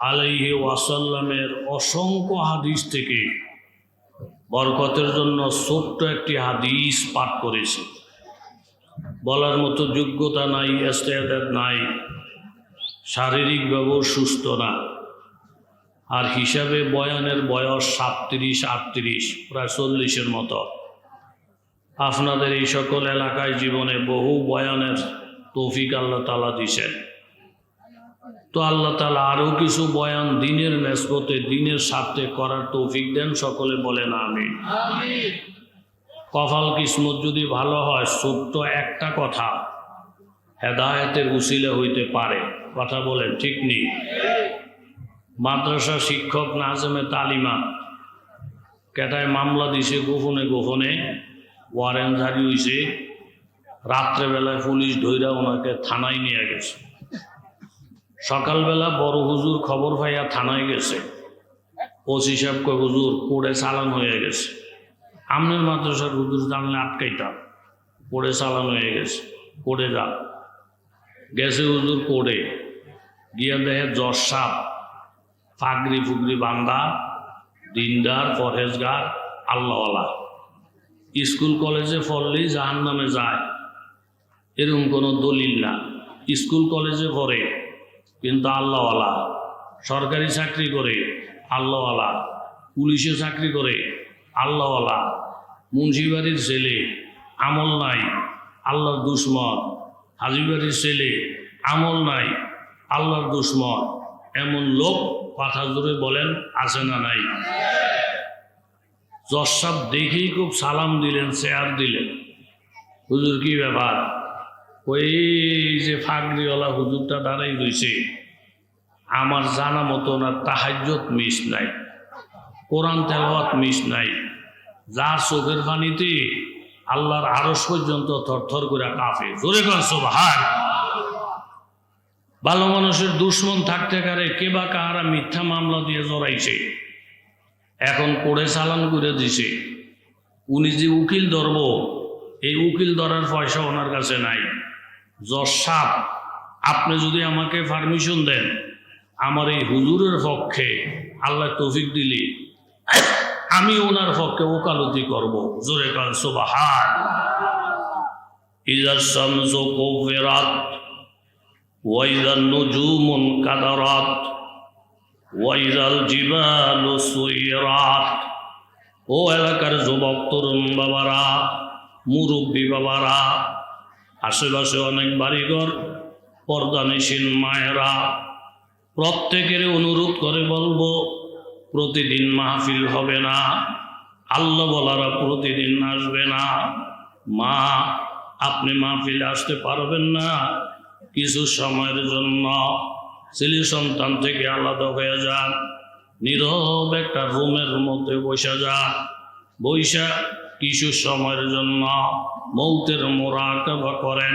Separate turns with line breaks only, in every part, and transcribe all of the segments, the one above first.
আলাইহি ওয়াসাল্লামের অসংখ্য হাদিস থেকে বরকতের জন্য ছোট্ট একটি হাদিস পাঠ করেছি। বলার মতো যোগ্যতা নাই, ইস্তেদাদ নাই, শারীরিকভাবেও সুস্থ না। আর হিসাবে বয়ানের বয়স 37-38, প্রায় 40-এর মতো। আপনাদের এই সকল এলাকায় জীবনে বহু বয়ানের তৌফিক আল্লাহ তাআলা দিয়েছেন। তো আল্লাহ তাআলা আরও কিছু বয়ান দিনের নেসবতে, দিনের স্বার্থে করার তৌফিক দেন। সকলে বলেন আমিন। কপাল কিসমত যদি ভালো হয়, ছোট্ট একটা কথা হেদায়েতের উসিলা হইতে পারে। কথা বলেন, ঠিক নেই? মাদ্রাসা শিক্ষক নাজমে তালিমা কেটায় মামলা দিছে, গোপনে গোপনে ওয়ারেন্ট জারি হয়েছে। রাত্রেবেলায় পুলিশ ধইরা ওনাকে থানায় নিয়ে গেছে। সকালবেলা বড় হুজুর খবর পাইয়া থানায় গেছে। ওসি সাহেব কয়, হুজুর কোর্টে চালান হয়ে গেছে। আমনের মাদ্রাসার হুজুর জানলে আটকাইতাম। কোর্টে চালান হয়ে গেছে, কোর্টে যা গেছে। হুজুর কোর্টে গিয়া দেখে জজ সাহেব ফাগরি ফুগরি বান্দা, দিনদার, পরহেজগার, আল্লাহওয়ালা। স্কুল কলেজে পড়লেই জাহান্নামে যায় এরকম কোনো দলিল না। স্কুল কলেজে পড়ে কিন্তু আল্লাহওয়ালা, সরকারি চাকরি করে আল্লাহওয়ালা, পুলিশে চাকরি করে আল্লাহওয়ালা, মুন্সিবাড়ির ছেলে আমল নাই, আল্লাহর দুশ্মন। হাজিবাড়ির ছেলে আমল নাই, আল্লাহর দুশ্মন। এমন লোক কথা জোরে বলেন আছে না নাই? জজ সাহেব দেখেই খুব সালাম দিলেন, চেয়ার দিলেন। হুজুর কি ব্যাপার? ওই যে ফাগরিওয়ালা হুজুরটা দাঁড়াই রয়েছে, আমার জানা মতো ওনার তাহাজ্জুদ মিস নাই, কোরআন তেলাওয়াত মিস নাই। যার চোখের পানিতে আল্লাহর আরশ পর্যন্ত থরথর করে কাঁপে। জোরে কর সুবহান। ভালো মানুষের দুশ্মন থাকতে পারে, কে বা কাহারা মিথ্যা মামলা দিয়ে জড়াইছে, এখন কোর্টে চালান করে দিছে। উনি যে উকিল ধরব, এই উকিল ধরার পয়সা ওনার কাছে নাই। জজ সাহেব, আপনি যদি আমাকে পারমিশন দেন, আমার এই হুজুরের পক্ষে আল্লাহ তৌফিক দিলে আমি ওনার পক্ষে ওকালতি করব। জোরে কাল সুবহান। ইযা শামসু কুবিরাত ওয়া ইযা নুজুমু কাদারাত ওয়া ইযাল জিবালু সুইরাত। ও এলাকার যুবক তরুণ বাবারা, মুরব্বী বাবারা, আশেপাশে অনেক বাড়িঘর, পর্দানিসীন মায়েরা, প্রত্যেকের অনুরোধ করে বলবো, প্রতিদিন মাহফিল হবে না, আল্লাহ বলারা প্রতিদিন আসবে না। মা, আপনি মাহফিলে আসতে পারবেন না, কিছু সময়ের জন্য ছেলে সন্তান থেকে আলাদা হয়ে যান, নীরব একটা রুমের মধ্যে বসে যান। বৈশা কিছু সময়ের জন্য মৌতের মুরাকাবা করেন।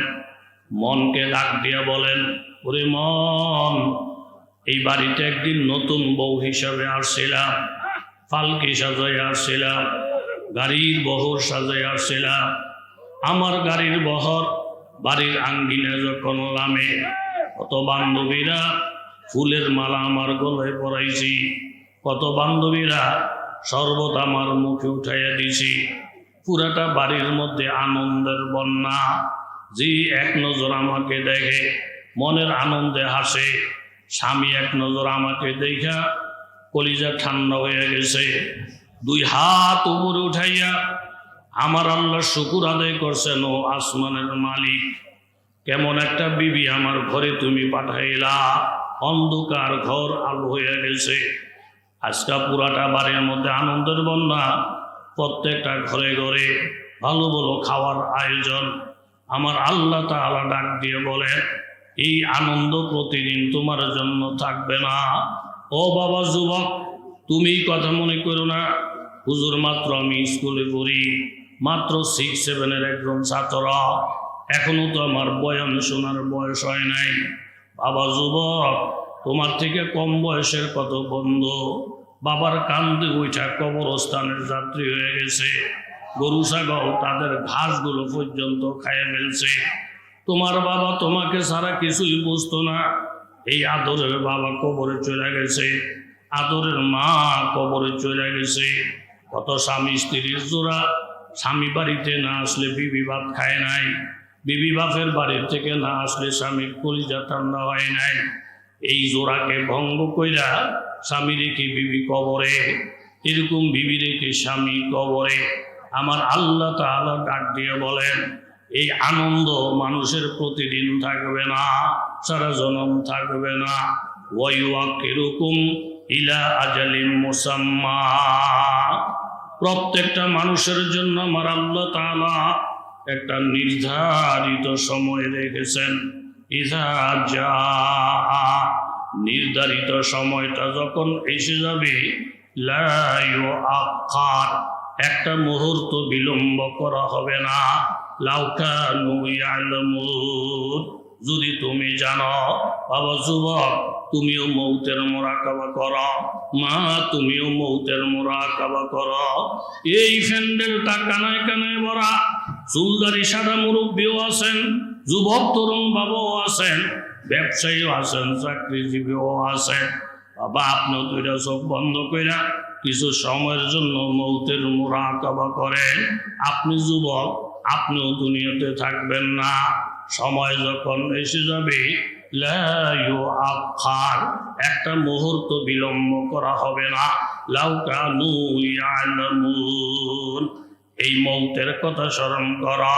মনকে ডাক দিয়া বলেন, ওরে মন, এই বাড়িতে একদিন নতুন বউ হিসাবে আসছিলাম, পালকি সাজাই আসছিলাম, গাড়ির বহর সাজাই আসছিলাম। আমার গাড়ির বহর বাড়ির আঙ্গিনে যখন নামে, কত বান্ধবীরা ফুলের মালা আমার গলায় পরাইছি, কত বান্ধবীরা শরবত আমার মুখে উঠাইয়া দিছি। পুরাটা বাড়ির মধ্যে আনন্দের বন্যা। যে এক নজর আমাকে দেখে মনের আনন্দে হাসে, স্বামী এক নজর আমাকে দেখা কলিজা ঠান্ডা হয়ে গেছে। দুই হাত উপরে উঠাইয়া আমার আল্লাহ শুকুর আদায় করছেন, ও আসমানের মালিক, কেমন একটা বিবি আমার ঘরে তুমি পাঠাইলা, অন্ধকার ঘর আলো হয়ে গেছে। আজকা পুরাটা বাড়ির মধ্যে আনন্দের বন্যা, প্রত্যেকটা ঘরে ঘরে ভালো ভালো খাওয়ার আয়োজন। আমার আল্লাহ তাআলা ডাক দিয়ে বলে, এই আনন্দ প্রতিদিন তোমার জন্য থাকবে না। ও বাবা যুবক, তুমি কথা মনে করো না, হুজুর মাত্র আমি স্কুলে পড়ি, মাত্র 6-7 একজন ছাত্র, এখনো তো আমার বয়ান শোনার বয়স হয় নাই। বাবা যুবক, তোমার থেকে কম বয়সের কত বন্ধু বাবার কান্দে উঠা কবরস্থানের যাত্রী হয়ে গেছে। গরু ছাগল তাদের ঘাসগুলো পর্যন্ত খাইয়ে ফেলছে। তোমার বাবা তোমাকে ছাড়া কিছুই বুঝতো না, এই আদরের বাবা কবরে চলে গেছে, আদরের মা কবরে চলে গেছে। কত স্বামী স্ত্রীর জোড়া, স্বামী বাড়িতে না আসলে বিবি ভাত খায় নাই, বিবি বাপের বাড়ি থেকে না আসলে স্বামীর কলিজা ঠান্ডা হয় নাই। এই জোড়াকে ভঙ্গ কইরা স্বামী রেখে বিবি কবরে, এরকম বিবি রেখে স্বামী কবরে। আমার আল্লাহ তাআলা ডাক দিয়ে বলেন, এই আনন্দ মানুষের প্রতিদিন থাকবে না, সারা জনম থাকবে না। ওয়াইওয়াকিরুকুম ইলা আজালিম মুসাম্মা, প্রত্যেকটা মানুষের জন্য আমার আল্লাহ তাআলা একটা নির্ধারিত সময় রেখেছেন। ইযা জাআ, নির্ধারিত সময়টা যখন এসে যাবে, লা ইউআক্খার, একটা মুহূর্ত বিলম্ব করা হবে না। লাউ কানু ইয়ালামুন, যদি তুমি জানো। বাবা যুবক, তুমিও মৌতের মোরাকাবা করো, মা তুমিও মৌতের মোরাকাবা করো। এই প্যান্ডেলটা কানায় কানায় ভরা, চুলদারি সাদা মুরব্বীও আছেন, যুবক তরুণ বাবাও আছেন, ব্যবসায়ীও আছেন, চাকরিজীবীও আছেন। বাবা আপনিও দুইটা চোখ বন্ধ কইরা কিছু সময়ের জন্য মৌতের মোরাকাবা করেন। আপনি যুবক, আপনিও দুনিয়াতে থাকবেন না, সময় যখন এসে যাবে, লা ইউআক্খার, একটা মুহূর্ত বিলম্ব করা হবে না। লাউ কানু ইয়ালামুন, এই মৌতের কথা স্মরণ করা।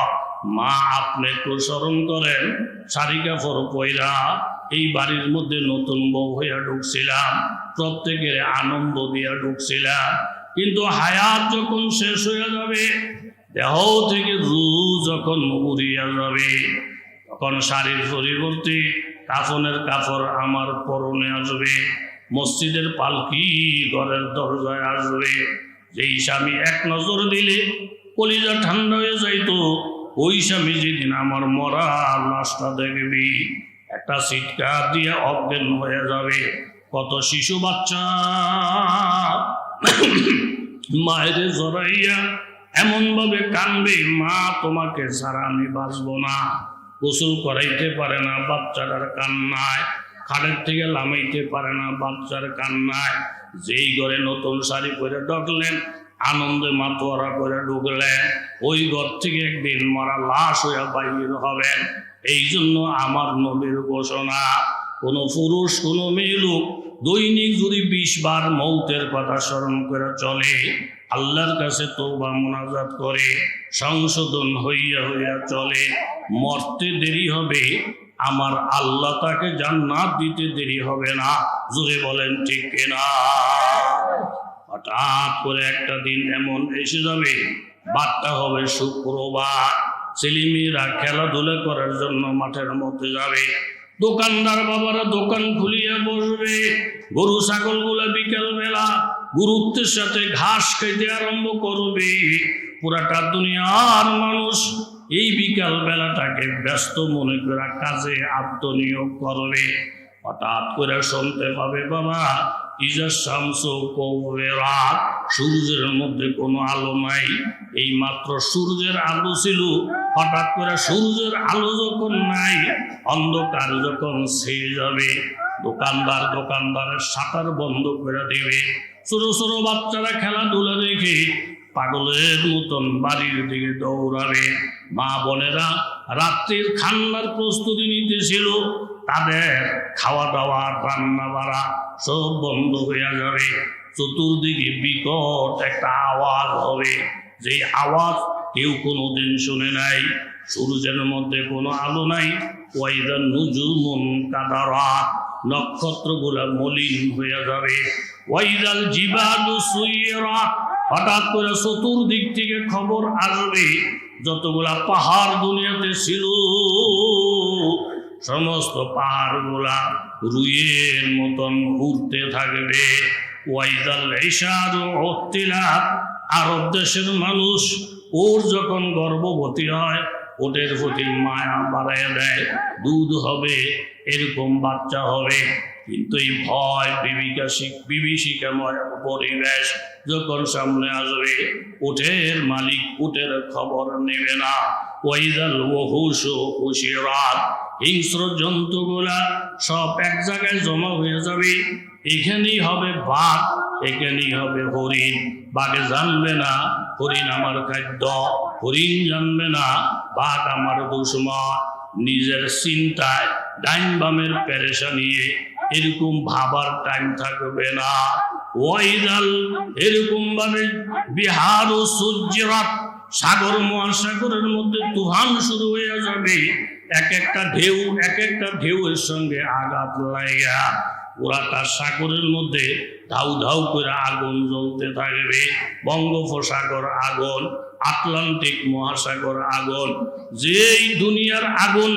মা আপনি একটু স্মরণ করেন, শাড়ি কাপড় পয়রা এই বাড়ির মধ্যে নতুন বউ হইয়া ঢুকছিলাম, প্রত্যেকের আনন্দ দিয়া ঢুকছিলাম, কিন্তু হায়াত যখন শেষ হইয়া যাবে, দেহ থেকে রূহ যখন উড়িয়া যাবে, তখন শাড়ির পরিবর্তে কাফনের কাপড় আমার পরনে আসবে, মসজিদের পালকি ঘরের দরজায় আসবে। যেই স্বামী এক নজর দিলে কলিজা ঠান্ডা হয়ে যাইতো, ওই স্বামী যেদিন আমার মরা লাশটা দেখবি, একটা চিৎকার দিয়ে অজ্ঞান হয়ে যাবে। কত শিশু বাচ্চা মায়ের জড়াইয়া এমন ভাবে কানবে, মা তোমাকে ছাড়া আমি বাঁচবো না। গোসল করাইতে পারে না বাচ্চাটার কান্নায়, খাটের থেকে লামাইতে পারে না বাচ্চার কান্নায়। যেই ঘরে নতুন শাড়ি পরে ঢুকলেন, আনন্দে মাতোয়ারা করে ঢুকলেন, ওই ঘর থেকে একদিন মরা লাশ হইয়া বাহির হবেন। এই জন্য আমার নবীর ঘোষণা, কোন পুরুষ কোন মেয়ে লোক দৈনিক যদি 20 বার মৌতের কথা স্মরণ করে চলে, আল্লাহর কাছে তওবা মুনাজাত করে, সংশোধন হইয়া হইয়া চলে, মরতে দেরি হবে, আমার আল্লাহ তাকে জান্নাত দিতে দেরি হবে না। জোরে বলেন ঠিক কিনা? হঠাৎ করে একটা দিন এমন এসে যাবে, বারটা হবে শুক্রবার, ছেলেমেয়েরা খেলাধুলা করার জন্য মাঠের মধ্যে যাবে, দোকানদার বাবারা দোকান খুলিয়া বসবে, গরু ছাগল গুলা বিকেল বেলা গুরুত্বের সাথে ঘাস খাইতে আরম্ভ করবে। পুরাটা দুনিয়ার মানুষ এই বিকাল বেলাটাকে ব্যস্ত মনে করে কাজে আত্মনিয়োগ করবে। হঠাৎ করে শুনতে পাবে, বাবা ইজা শামসু কুওয়িরাত, সূর্যের মধ্যে কোনো আলো নাই। এই মাত্র সূর্যের আলো ছিল, হঠাৎ করে সূর্যের আলো যখন নাই, অন্ধকার যখন ছেয়ে যাবে, দোকানদারের শাটার বন্ধ করে দিবে। ছোট ছোট বাচ্চারা খেলাধুলা দেখে পাগলের মতন বাড়ির দিকে দৌড়াবে। মা বোনেরা রাত্রির খান্নার প্রস্তুতি নিতেছিল, তাদের খাওয়া দাওয়া রান্না বাড়া সব বন্ধ হয়ে যাবে। চতুর্দিকে বিকট একটা আওয়াজ হবে, যে আওয়াজ কেউ কোনোদিন শুনে নাই। সূর্যের মধ্যে কোনো আলো নাই। ওয়াইদা নুজুমুন কাদারাত, নক্ষত্রগুলা মলিন হয়ে যাবে। ওয়াইদাল জিবালু সুইরাত, হঠাৎ করে চতুর্দিক থেকে খবর আসবে, যতগুলা পাহাড় দুনিয়াতে ছিল সমস্ত পাহাড়গুলা রুইয়ের মতন উড়তে থাকবে। ওয়াইদাল ইশারু উত্তিলাত, আরব দেশের মানুষ ওর যখন গর্ভবতী হয়, ওটের প্রতি মায়া বাড়াইয়া দেয়, দুধ হবে, এরকম বাচ্চা হবে। কিন্তু এই ভয় বিভীষিকাময় পরিবেশ যখন সামনে আসবে, উটের মালিক উটের খবর নেবে না। ওয়াইদাল ওহুশু হুশিরাত, হিংস্র জন্তুগুলা সব এক জায়গায় জমা হয়ে যাবে। এখানেই হবে বাঘ, এখানেই হবে হরিণ। বাঘে জানবে না হরিণ আমার খাদ্য, হরিণ জানবে না বাঘ আমার দুশমন। নিজের চিন্তায় ডাইন বামের পেরেশানিয়ে এরকম ভাবার টাইম থাকবে না। ওয়াইদাল এরকম ভাবে বিহার ও সূর্যরাত, সাগর মহাসাগরের মধ্যে তুফান শুরু হয়ে যাবে। এক একটা ঢেউয়ের সঙ্গে আঘাত লাগা পুরাটা সাগরের মধ্যে ধাউ ধাউ করে আগুন জ্বলতে থাকবে। বঙ্গোপসাগর আগুন, আটলান্টিক মহাসাগর আগুন। যেই দুনিয়ার আগুন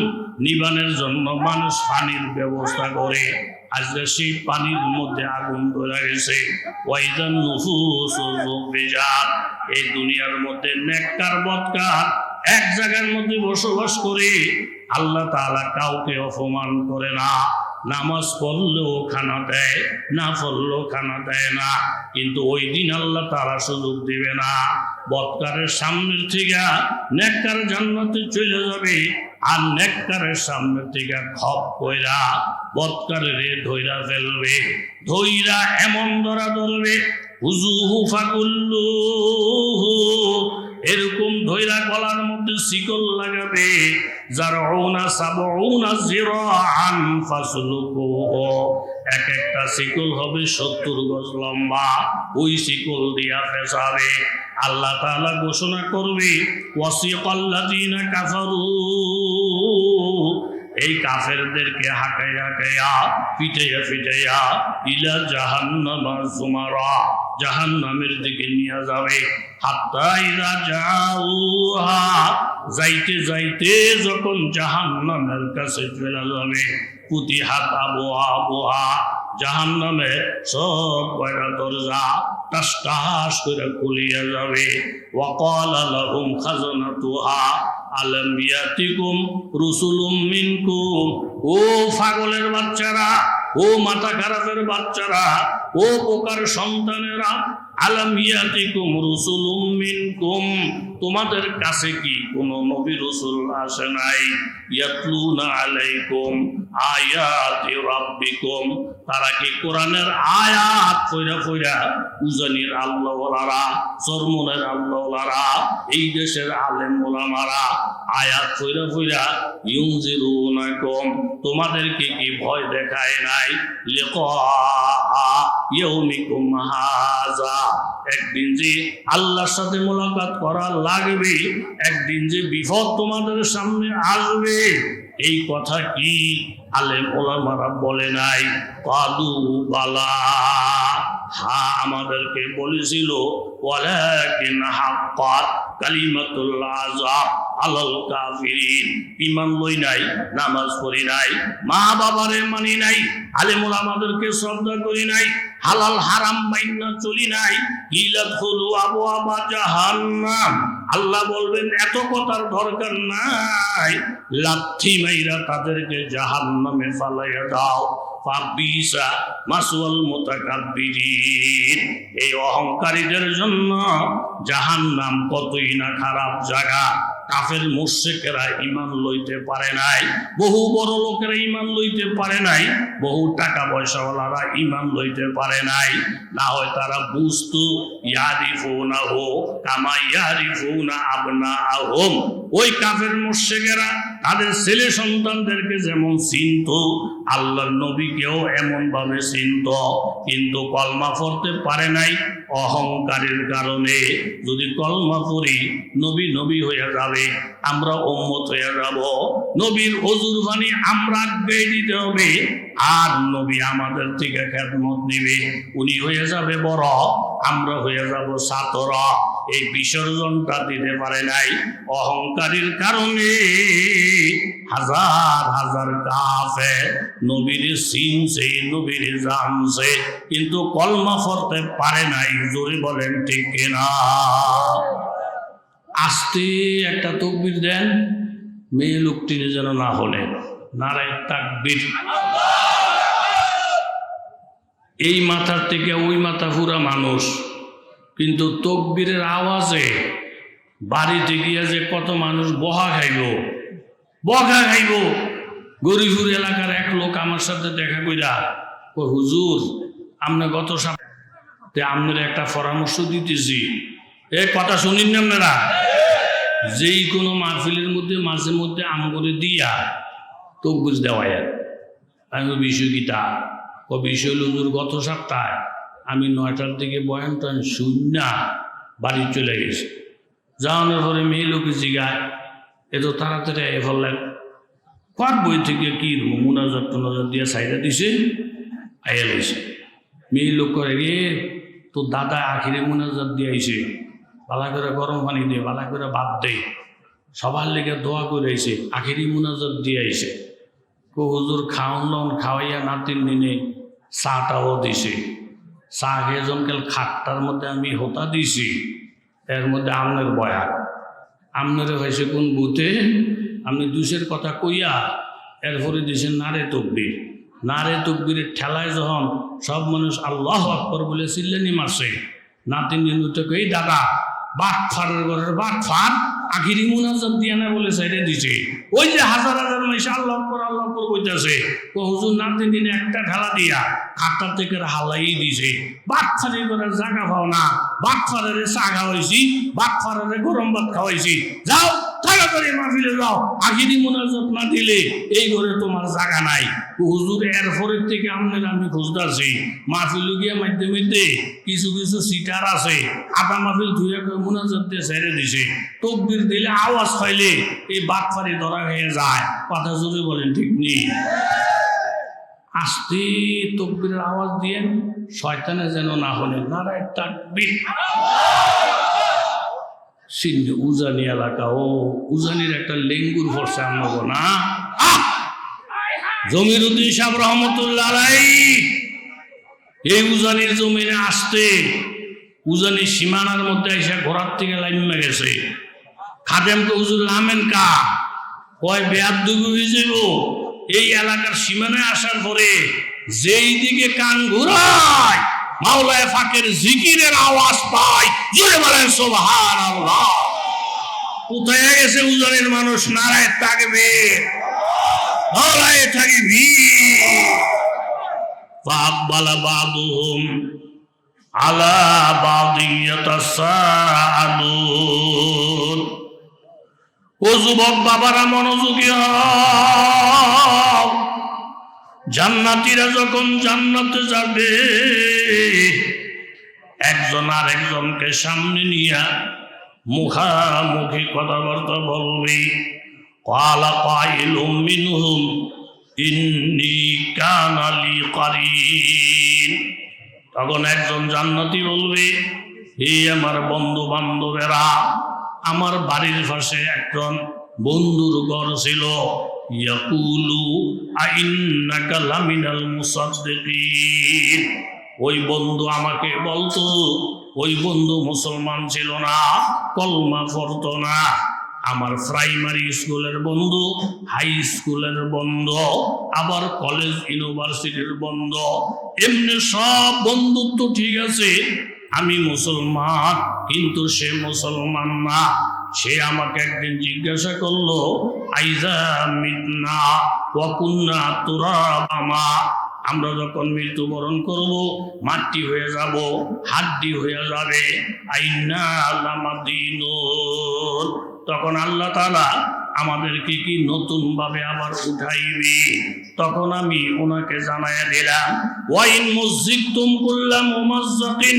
নিবানের জন্য মানুষ পানির ব্যবস্থা করে, আজকে সেই পানির মধ্যে আগুন ধরে গেছে। ওয়াইদান নুফুস যুবিজাত, এই দুনিয়ার মধ্যে নেককার বদকার এক জায়গার মধ্যে বসবাস করে। আল্লাহ তাআলা কাউকে অপমান করে না। নামাজ পড়লেও খানা দেয়, না পড়লেও খানা দেয় না। কিন্তু ওই দিন আল্লাহ তাআলা সুযোগ দিবে না। বদকারের সামনের থেকে নেককার জান্নাতে চলে যাবে, আর নেককারের সামনের থেকে খপ কইরা বদকারের ধইরা ফেলবে। ধইরা এমন ধরবে হুজুহু ফাকুল্লুহু, এরকম ধইরা গলার মধ্যে শিকল লাগাবে। জারউনা সাবউনা জিরাআন ফাসলুকুহু, এক একটা শিকল হবে 70 গজ লম্বা। ওই শিকল দিয়া পেছাবে। আল্লাহ তাআলা ঘোষণা করবে ওয়াসিকাল্লাযিনা কাফারু, এই কাফেরদেরকে হাঁকাইয়া পিটাইয়া ইলা জাহান্নামা যুমারা, জাহান্নামের দিকে নিয়ে যাবে। হাত্তা ইযা জাউহা, যাইতে যাইতে যখন জাহান্নামের কাছে চলে যাবে, ফুতিহাত আবওয়াবুহা, জাহান্নামে সব কয়টা দরজা টাস টাস করে খুলিয়া যাবে। ওয়াকালা লাহুম খাজানাতুহা আলাম ইয়াতিকুম রুসুলুম মিনকুম, ও পাগলের বাচ্চারা, ও মাথা খারাপের বাচ্চারা, ও পোকার সন্তানেরা, আলাম ইয়াতিকুম রুসুলুম মিনকুম, তোমাদের কাছে কি কোন নবী রাসূল আসে নাই? ইয়াতলুনা আলাইকুম আয়াতি রাব্বিকুম, তারা কি কোরআনের আয়াত পড়া উজানির আল্লাহওয়ালারা, চরমনের আল্লাহওয়ালারা, এই দেশের আলেম ওলামারা আয়াত পড়া ইউনজিরুনাকুম, তোমাদেরকে কি ভয় দেখায় নাই? লিকা ইয়াউমিকুম হাযা, একদিন যে আল্লাহর সাথে মোলাকাত করা লাগবে, একদিন যে বিপদ তোমাদের সামনে আসবে, এই কথা কি আলেম ওলামারা বলে নাই? কাদু বালা, হ্যাঁ আমাদেরকে বলেছিল। ওয়ালাকিন হাক্কাত কালিমাতুল আযাব আলাল কাফিরিন, ঈমান লই নাই, নামাজ পড়ি নাই, মা বাবারে মানি নাই, আলেম ওলামাদেরকে শ্রদ্ধা করি নাই, হালাল হারাম মাইনা চলি নাই, ইলাদখুলু আবওয়াবা জাহান্নাম, আল্লাহ বলবেন এত কথার দরকার নাই, লাথি মাইরা তাদেরকে জাহান্নামে ফালাইয়া দাও। ফাবিসা মাসওয়াল মুতাকাব্বিরিন, এই অহংকারীদের জন্য জাহান্নাম কতই না খারাপ জায়গা। কাফের মুশরিকেরা ঈমান লইতে পারে নাই, বহু বড় লোকেরা ঈমান লইতে পারে নাই, বহু টাকা পয়সাওয়ালারা ঈমান লইতে পারে নাই। না হয় তারা বুঝতো ইয়ারিফুনাহু কামা ইয়ারিফুনা আবনাআহুম, ওই কাফের মুশরিকেরা তাদের ছেলে সন্তানদেরকে যেমন চিনতো, আল্লাহর নবীকেও এমন ভাবে চিনতো, কিন্তু কলমা পড়তে পারে নাই অহংকারের কারণে। যদি কলমা পড়ি নবী নবী হয়ে যাবে, আমরা উম্মত হয়ে যাব, নবীর হুজুর বাণী আমরা আগে দিতে হবে, আর নবী আমাদের থেকে খেদমত নিবে। উনি হয়ে যাবে বড়, আমরা হয়ে যাব ছাত্র। এই বিসর্জনটা দিতে পারে নাই অহংকারীর কারণে। হাজার হাজার কাফের নবীর চিনছে, নবীর জানছে, কিন্তু কলমা পড়তে পারে নাই। জোরে বলেন ঠিক কিনা? আস্তে একটা তাকবীর দেন, মেয়ে লোকটি যেন না হলে। নারায়ে তাকবীর। এই মাথার থেকে ওই মাথা পুরা মানুষ, কিন্তু তাকবীরের আওয়াজে বাড়িতে গিয়ে যে কত মানুষ বকা খাইব, গরিপুর এলাকার এক লোক আমার সাথে দেখা কইরা, ও হুজুর আপনি গত সপ্তাহে আপনার একটা পরামর্শ দিতেছি, এ কথা শুনিন না আপনারা? যেই কোনো মাহফিলের মধ্যে মাঝে মধ্যে আম করে দিয়া তকবির দেওয়ায়। আমি বিষয় গীতা ও বিষয় হুজুর গত সপ্তাহে আমি 9টার দিকে বয়ান টান শুনা বাড়ি চলে গেছি। যাওয়ানোর পরে মেয়ে লোকে জিগায়, এত তাড়াতাড়ি এ ফেললেন কার বই থেকে কি মুনাজাত টুনাজাত দিয়ে সাইডা দিছে আইয়া লাইছে। মেয়ে লোক করে রে তোর দাদা আখিরে মুনাজাত দিয়ে আইছে, বালা করে গরম পানি দিয়ে বালা করে ভাত দেয়, সবার লেগে দোয়া করে আইছে, আখিরি মুনাজাত দিয়ে আইছে। হুজুর খাওয়ান খাওয়াইয়া নাতির নিনে চাটাও দিছে। চা খেয়ে জনকাল খাটটার মধ্যে আমি হোতা দিছি, এর মধ্যে আমনের বয়ান। আমনেরে হয়েছে কোন বুথে আপনি দুশের কথা কইয়া এরপরে দিছেন নারে তকবির। নারে তকবীরের ঠেলায় যখন সব মানুষ আল্লাহ আকবর বলে চিল্লানি মারছে, নাতিন নিনুটাকে এই দাদা বাটফারের ঘরের বাটফার আখিরি মুনাজাত দিয়া না বলে সাইডে দিছে। ওই যে হাজার হাজার মাইসে আল্লাহ আকবর কইতাছে, ও হুজুর নাতিন দিনে একটা ঠেলা দিয়া খাটটা থেকে হালাই দিছে। বাটফারের ঘরের জায়গা পাও না, বাটফারের চা খাওয়াইছি, বাটফারের গরম ভাত খাওয়াইছি, যাও তাড়াতাড়ি মাহফিলে যাও, আখিরি মুনাজাত না দিলে এই ঘরে তোমার জায়গা নাই। হুজুর এরপরের থেকে আপনার আমি খুঁজতেছি মাহফিল গিয়ে মধ্যে মধ্যে কিছু কিছু সিটার আছে, আধা মাহফিল ধুয়ে মুনাজাত দিয়ে ছেড়ে দিছে, তকবির দিলে আওয়াজ পাইলে এই বাটফারি ধরা হয়ে যায়। কথা জোরে বলেন ঠিক নেই? আস্তে তকবিরের আওয়াজ দিয়ে শয়তানে যেন না হলে নারায় তাকবীর। সিন্ধু উজানি এলাকা, ও উজানির একটা লেঙ্গুর ফরসে আনবো না। জমিরুদ্দিন সাহেব রহমতুল্লাহ আলাইহি এই উজানির জমিনে আসতে উজানির সীমানার মধ্যে এসে ঘোরার থেকে লাইমে গেছে। খাদেমকে হুজুর নামেন কা কয় বেয়াদবি হয়ে যাব। এই এলাকার সীমানায় আসার পরে যেই দিকে কান ঘুরায় মাওলায়ে ফাকের জিকিরের আওয়াজ পায়। জোরে বলেন সুবহানাল্লাহ। কোথায় গেছে উজানির মানুষ? নারায়ে তাকবীর, নারায়ে তাকবীর। ফাকবালা বাদুহুম আলা বাদি ইয়াতাসাআলুন। ও যুবক বাবারা মনোযোগী হও, জান্নাতীরা যখন জান্নাতে যাবে একজন আরেকজনকে সামনে নিয়ে মুখামুখি কথাবার্তা বলবে। ক্বালা কাইলুম মিনহুম ইন্নী কানা লি কারীন। তখন একজন জান্নাতি বলবে, হে আমার বন্ধু বান্ধবেরা, আমার বাড়ির পাশে একজন বন্ধুর ঘর ছিল। ইয়াকুলু আইন্নাকা লামিনাল মুসাদ্দিকিন। ওই বন্ধু আমাকে বলতো, ওই বন্ধু মুসলমান ছিল না, কলমা পড়তো না। আমার প্রাইমারি স্কুলের বন্ধু, হাই স্কুলের বন্ধু, আবার কলেজ ইউনিভার্সিটির বন্ধু, এমনি সব বন্ধুত্ব ঠিক আছে। আমি মুসলমান কিন্তু সে মুসলমান না। সে আমাকে একদিন জিজ্ঞাসা করলো, আইজা মিতনা ওয়া কুন্না তুরাবা, আমরা যখন মৃত্যুবরণ করব মাটি হয়ে যাব, হাড্ডি হয়ে যাবে, আইন্না লামাদিনুন। তখন আল্লাহ তাআলা আমাদেরকে কি নতুন ভাবে আবার উঠাইবে। তখন আমি ওনাকে জানাইয়া দিলাম, ওয়াইন মুযিকতুম কুল্লা মুমাজ্জাকিন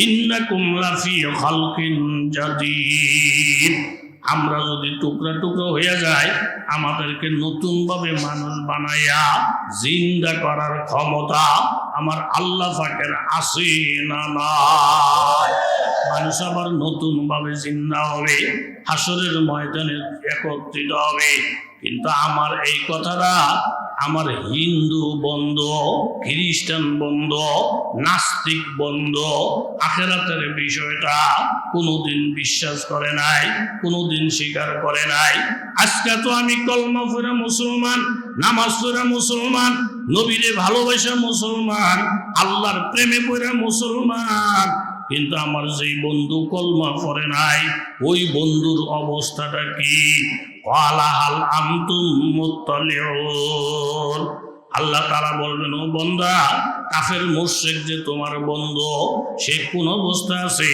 ইন্নাকুম লাফি খালকিন জাদীদ। আমরা যদি টুকরা টুকরা হয়ে যাই, আমাদেরকে নতুন ভাবে মানুষ বানাইয়া জিন্দা করার ক্ষমতা আমার আল্লাহ পাকের আছে না নাই? মানুষ আবার নতুন ভাবে জিন্দা হবে, হাসরের ময়দানে একত্রিত হবে। কিন্তু আমার এই কথাটা আমার হিন্দু বন্ধু, খ্রিস্টান বন্ধু, নাস্তিক বন্ধু আখিরাতের বিষয়টা কোনোদিন বিশ্বাস করে নাই, কোনোদিন স্বীকার করে নাই। আজকে তো আমি কলমা পড়া মুসলমান, নামাজ পড়া মুসলমান, নবীরে ভালোবাসা মুসলমান, আল্লাহর প্রেমে পড়া মুসলমান, কিন্তু আমার যেই বন্ধু কলমা পড়ে নাই, ওই বন্ধুর অবস্থাটা কি? ক্বালা হাল আনতুম মুত্তালিউন। আল্লাহ তাআলা বলবেন, ও বান্দা, কাফের মুশরিক যে তোমার বন্ধু, সে কোন অবস্থা আছে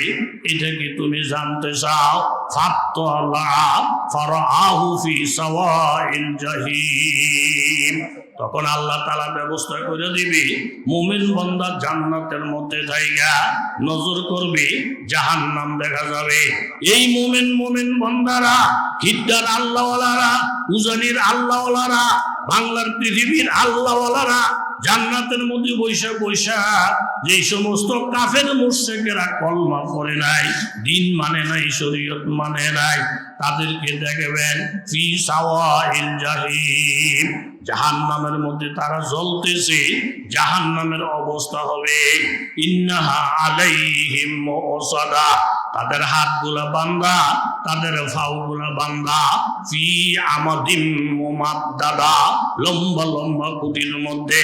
এটা কি তুমি জানতে চাও? ফাত্তালা ফারাআহু ফি সাওয়াইল জাহিম। তখন আল্লাহ তাআলা ব্যবস্থা করে দিবে, মুমিন বান্দা জান্নাতের মধ্যে জায়গা, নজর করবে জাহান্নাম দেখা যাবে। এই মুমিন বান্দারা, হিদ্দার আল্লাহওয়ালারা, উজানির আল্লাহওয়ালারা, বাংলার পৃথিবীর আল্লাহওয়ালারা জান্নাতের মধ্যে বৈশা বৈশা যে সমস্ত কাফের মুশরিকেরা কলমা পড়ে নাই, দিন মানে নাই, শরীয়ত মানে নাই, তাদেরকে দেখবেন ফি সাওয়াইল জাহিম, জাহান্নামের মধ্যে তারা জ্বলতেছে। জাহান্নামের অবস্থা হবে ইন্নাহা আলাইহিম মুসাদা, তাদের হাতগুলা বান্ধা, তাদের পাগুলা বান্ধা, ফি আমাদিম মুমাদ্দাদা, লম্বা লম্বা কুটির মধ্যে।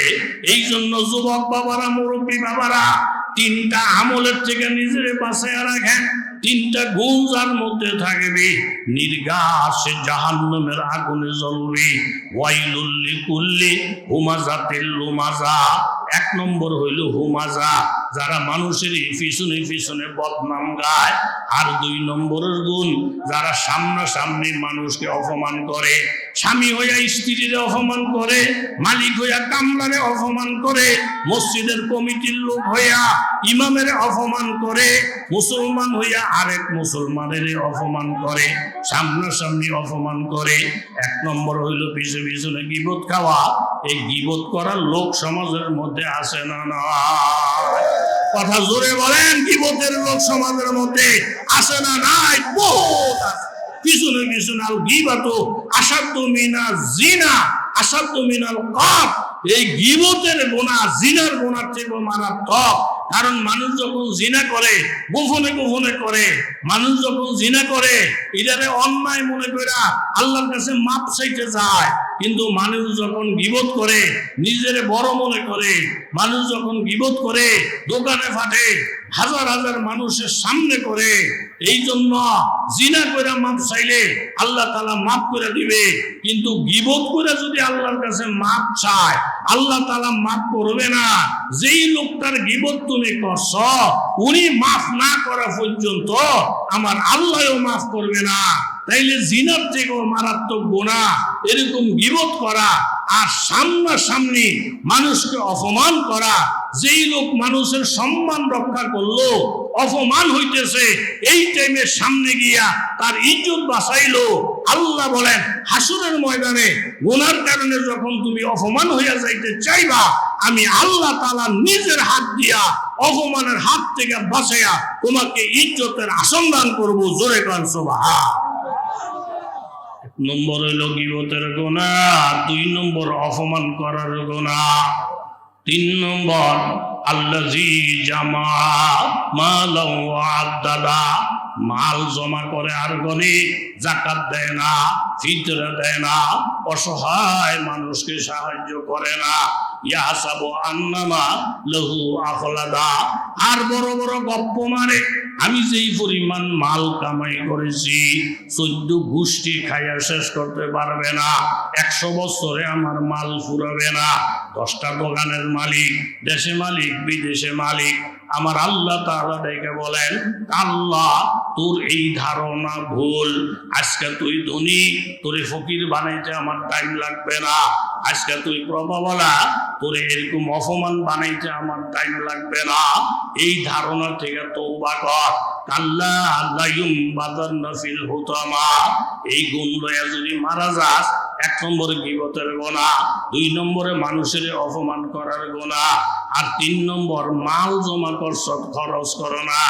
এই জন্য যুবক বাবারা, মুরব্বী বাবারা, তিনটা আমলের থেকে নিজের বাঁচাইয়া রাখেন। তিনটা গুণ যার মধ্যে থাকবে, নির্ঘাসে জাহান্নামের আগুনে জ্বলবে। ওয়াইলুল লিকুল্লি হুমাজাতিল লুমাজা। এক নম্বর হইল হুমাজা, যারা মানুষের পিছনে পিছনে বদনাম গায়। আর দুই নম্বরের গুণ, যারা সামনাসামনি মানুষকে অপমান করে। স্বামী হইয়া স্ত্রীর অপমান করে, মালিক হইয়া কামলারে অপমান করে, মসজিদের কমিটির লোক হইয়া ইমামের অপমান করে, মুসলমান হইয়া আরেক মুসলমানের অপমান করে, সামনাসামনি অপমান করে। এক নম্বর হইল পিছনে পিছনে গীবত খাওয়া। এই গীবত করার লোক সমাজের মধ্যে আছে না? না, কথা জোরে বলেন, গীবতের লোক সমাজের মধ্যে আছে না? নাই, বহুত আছে। পিছনে পিছনে আল গীবাতু আশাদ্দু মিনাজ জিনা আশাদ্দু মিনাল কাত। এই গীবতের গুনাহ জিনার গুনার থেকে মারাত্মক। কারণ মানুষ যখন জিনা করে, গোপনে গোপনে করে, মানুষ যখন জিনা করে, এটারে অন্যায় মনে করে আল্লাহর কাছে মাপ চাইতে যায়। কিন্তু মানুষ যখন গীবত করে, নিজের বড় মনে করে, মানুষ যখন গীবত করে, দোকানে ফাটে, হাজার হাজার মানুষের সামনে করে। এই জন্য জিনা করে মাপ চাইলে আল্লাহ তাআলা মাফ করে দিবে। কিন্তু গীবত করে যদি আল্লাহর কাছে মাপ চায়, আল্লাহ তাআলা মাফ করবে না। যেই লোকটার গীবত তুমি করছ, উনি মাফ না করা পর্যন্ত আমার আল্লাহও মাফ করবে না। তাইলে জিনার থেকেও মারাত্মক গুনাহ এরকম গীবত করা আর সামনাসামনি মানুষকে অপমান করা। যেই লোক মানুষের সম্মান রক্ষা করলো, অপমান হইতেছে, এই টাইমে সামনে গিয়া তার ইজ্জত বাঁচাইলো। আল্লাহ বলেন, হাসরের ময়দানে গুনার কারণে যখন তুমি অপমান হইয়া যাইতে চাইবা, আমি আল্লাহ তাআলা নিজের হাত দিয়া অপমানের হাত থেকে বাঁচাইয়া তোমাকে ইজ্জতের আসন দান করবো। জোরে কান সুবহান। নম্বর হইল গীবতের গুনাহ, দুই নম্বর অপমান করার গুনাহ, তিন নম্বর আল্লাযী জামা মালাও আদাদা, মাল জমা করে আর গনি, যাকাত দেয় না, ফিতরা দেয় না, অসহায় মানুষকে সাহায্য করে না। ইয়াসাবু আন্নামা লাহু আখলাদা, আর বড় বড় গপ্প মারে। আমি যেই পরিমাণ মাল কামাই করেছি 14 গোষ্ঠী খাইয়া শেষ করতে পারবে না। 100 বছরে আমার মাল ফুরাবে না। 10টা দোকানের মালিক, দেশে মালিক, বিদেশে মালিক, আমার আল্লাহ তাআলা ডেকে বলেন, আল্লাহ তোর এই ধারণা ভুল। আজকে তুই ধনী, তোরে ফকির বানাইতে আমার টাইম লাগবে না। আজকে তুই প্রভাবলা, তোরে এরকম অপমান বানাইতে আমার টাইম লাগবে না। এই ধারণা থেকে তওবা কর। কাল্লা লা ইউমবাদান্না ফিল হুতামা, এই গুণ লয়া যদি মারা যাস, 1 নম্বরে গীবতের গুনাহ, 2 নম্বরে মানুষের অপমান করার গুনাহ, আর 3 নম্বর মাল জমা করছ, খরচ করো না।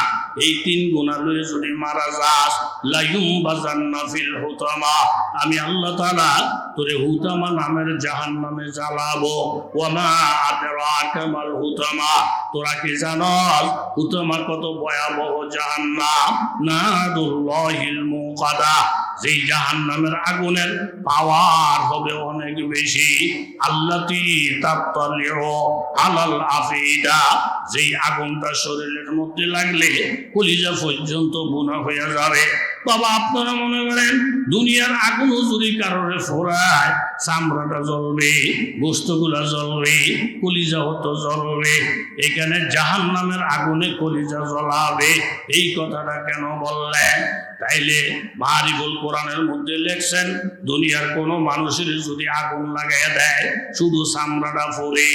এই 3 গুনাহ লয়ে যদি মারা যাস, লা ইউমবাদান্না ফিল হুতামা, আমি আল্লাহ তাআলা তোরে হুতামা নামের জাহান্নামে জ্বালাবো। ওয়া মা আদরাকা মাল হুতামা, তোরা কি জানস হুতামা কত ভয়াবহ জাহান্নাম? নারুল্লাহিল মুকাদা, যেই জাহান্নামের আগুনের পাওয়ার হবে অনেক বেশি। আল্লাতী তাত্তালিউ আলাল আফিদা, যেই আগুনটা শরীরের মধ্যে লাগলে কলিজা পর্যন্ত বুনা হয়ে যাবে। বাবা আপনারা মনে করেন দুনিয়ার আগুনও যদি কারোরে ফোড়ায় চামড়াটা জ্বলবে, গোস্তগুলা জ্বলবে, কলিজাও তো জ্বলবে, এখানে জাহান্নামের আগুনে কলিজা জ্বলাবে, এই কথাটা কেন বললেন? তাইলে মারিফুল কোরআনের মধ্যে লেখছেন দুনিয়ার কোনো মানুষের যদি আগুন লাগাইয়া দেয় শুধু চামড়াটা ফোড়ে,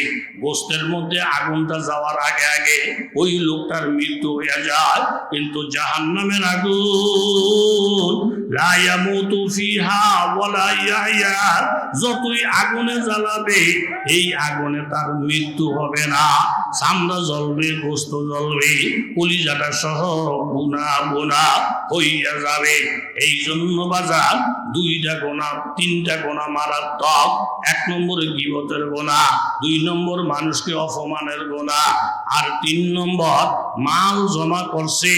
গোস্তের মধ্যে আগুনটা যাওয়ার আগে আগে ওই লোকটার মৃত্যু হয়ে যায়। কিন্তু জাহান্নামের আগুন লা ইয়ামুতু ফিহা ওয়ালা ইয়াহইয়া, যতই আগুনে জ্বালাবে এই আগুনে তার মৃত্যু হবে না, চামড়া জ্বলবে, গোস্ত জ্বলবে, কলিজাটা সহ বোনা বোনা হইয়া যাবে। এই জন্য বাজার দুইটা গোনা, তিনটা গোনা মারাত্মক। 1 নম্বরে গীবতের গোনা, 2 নম্বর মানুষকে অপমানের গোনা, আর 3 নম্বর মাল জমা করছে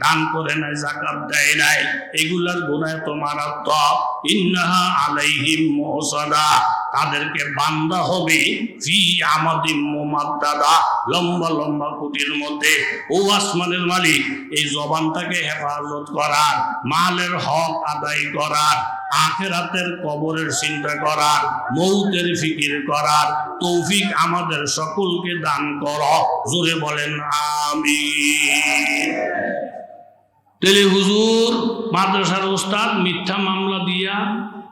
দান করে নাই, যাকাত দেয় নাই, এগুলার গোনা এত মারাত্মক। ইন্নাহা আলাইহিম মুসাদা, তাদেরকে বান্দা হবে ফি আমাদিম মুমাদ্দাদা, লম্বা লম্বা কুটির মধ্যে। ও আসমানের মালিক, এই জবানটাকে হেফাজত করার, মালের হক আদায় করার, আখিরাতের কবরের চিন্তা করার, মৌতের ফিকির করার তৌফিক আমাদের সকলকে দান করো। জোরে বলেন আমিন। তেলে হুজুর মাদ্রাসার ওস্তাদ মিথ্যা মামলা দিয়া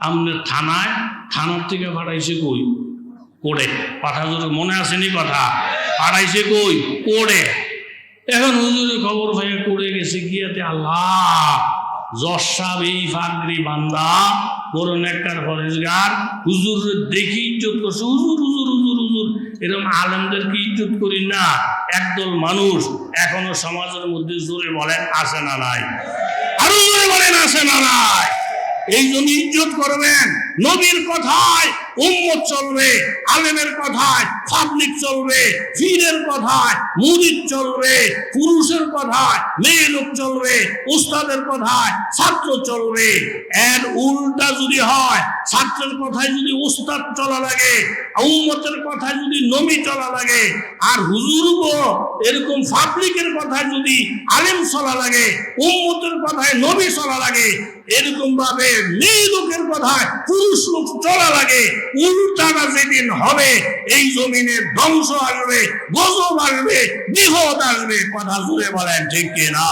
আমাদের থানার থেকে পাঠাইছে কই? কোড়ে পাঠাজোর, মনে আসেনি কথা? পাঠাইছে কই? কোড়ে। এখন হুজুরের খবর ভাইয়া কোড়ে গেছে গিয়াতে, আল্লাহ জজ সাহেব এই ফাগরি বান্দা বড় নেককার ফরেজগার, হুজুর দেখি ইজ্জত করছে। হুজুর হুজুর হুজুর হুজুর, এরকম আলেমদেরকে ইজ্জত করি না। একদল মানুষ এখনো সমাজের মধ্যে জোরে বলেন আছে না নাই? আরো জোরে বলেন আছে না নাই? এই জন্য ইজ্জত করবেন। নবীর কথায় উম্মত চলবে, আলেমের কথায় পাবলিক চলবে, পীরের কথায় মুরিদ চলবে, পুরুষের কথায় মেয়ে লোক চলবে, উস্তাদের কথায় ছাত্র চলবে। এর উল্টা যদি হয়, ছাত্রের কথায় যদি উস্তাদ চলা লাগে, উম্মতের কথায় যদি নবী চলা লাগে, আর হুজুরগো এরকম পাবলিকের কথায় যদি আলেম চলা লাগে, উম্মতের কথায় নবী চলা লাগে, এরকম ভাবে মেয়ে লোকের কথায় পুরুষ লোক চলা লাগে, উল্টাটা যেদিন হবে এই জমিনে ধ্বংস আসবে, গজব আসবে, বিপদ আসবে। কথা জুড়ে বলেন ঠিক কিনা?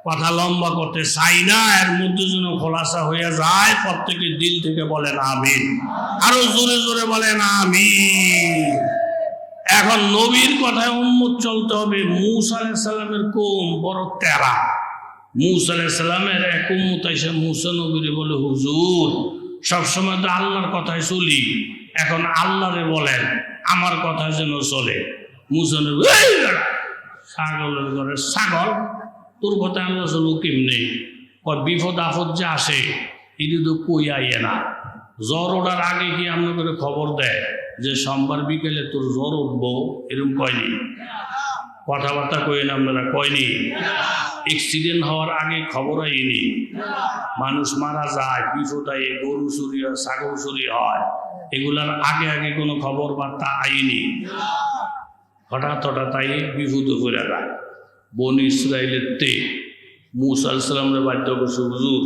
কথা লম্বা করতে চাই না, এর মধ্যে যেন খোলাসা হয়ে যায়। প্রত্যেকের দিল থেকে বলেন আমিন। আরো জোরে জোরে বলেন আমিন। এখন নবীর কথায় উম্মত চলতে হবে। মূসা আলাইহিস সালামের কওম বড় তেরা। মূসা আলাইহিস সালামের এক উম্মত এসে মূসা নবীরে বলে, হুজুর সবসময় তো আল্লাহর কথায় চলি, এখন আল্লাহরে বলেন আমার কথা যেন চলে। মূসা নবী, ছাগলের ঘরে ছাগল, তোর কথা আল্লাহ চলবো কেমনি? বিপদ আপদ যে আসে এটি তো কই আইয়ে না। জ্বর ওঠার আগে কি আপনাদের খবর দেয় যে সোমবার বিকেলে তোর জ্বর উঠবো? এরকম কয়নি? কথাবার্তা কইনি আপনারা? কয়নি? অ্যাক্সিডেন্ট হওয়ার আগে খবর আইনি? মানুষ মারা যায়, বিপদ আইয়ে, গরু চুরি হয়, ছাগল চুরি হয়, এগুলার আগে আগে কোনো খবর বার্তা আইনি? হঠাৎ হঠাৎ তাই বিপদ করে যায়। বনি ইসরাইলের তে মূসা আলাইহিস সালামের বাধ্য করছে, হুজুর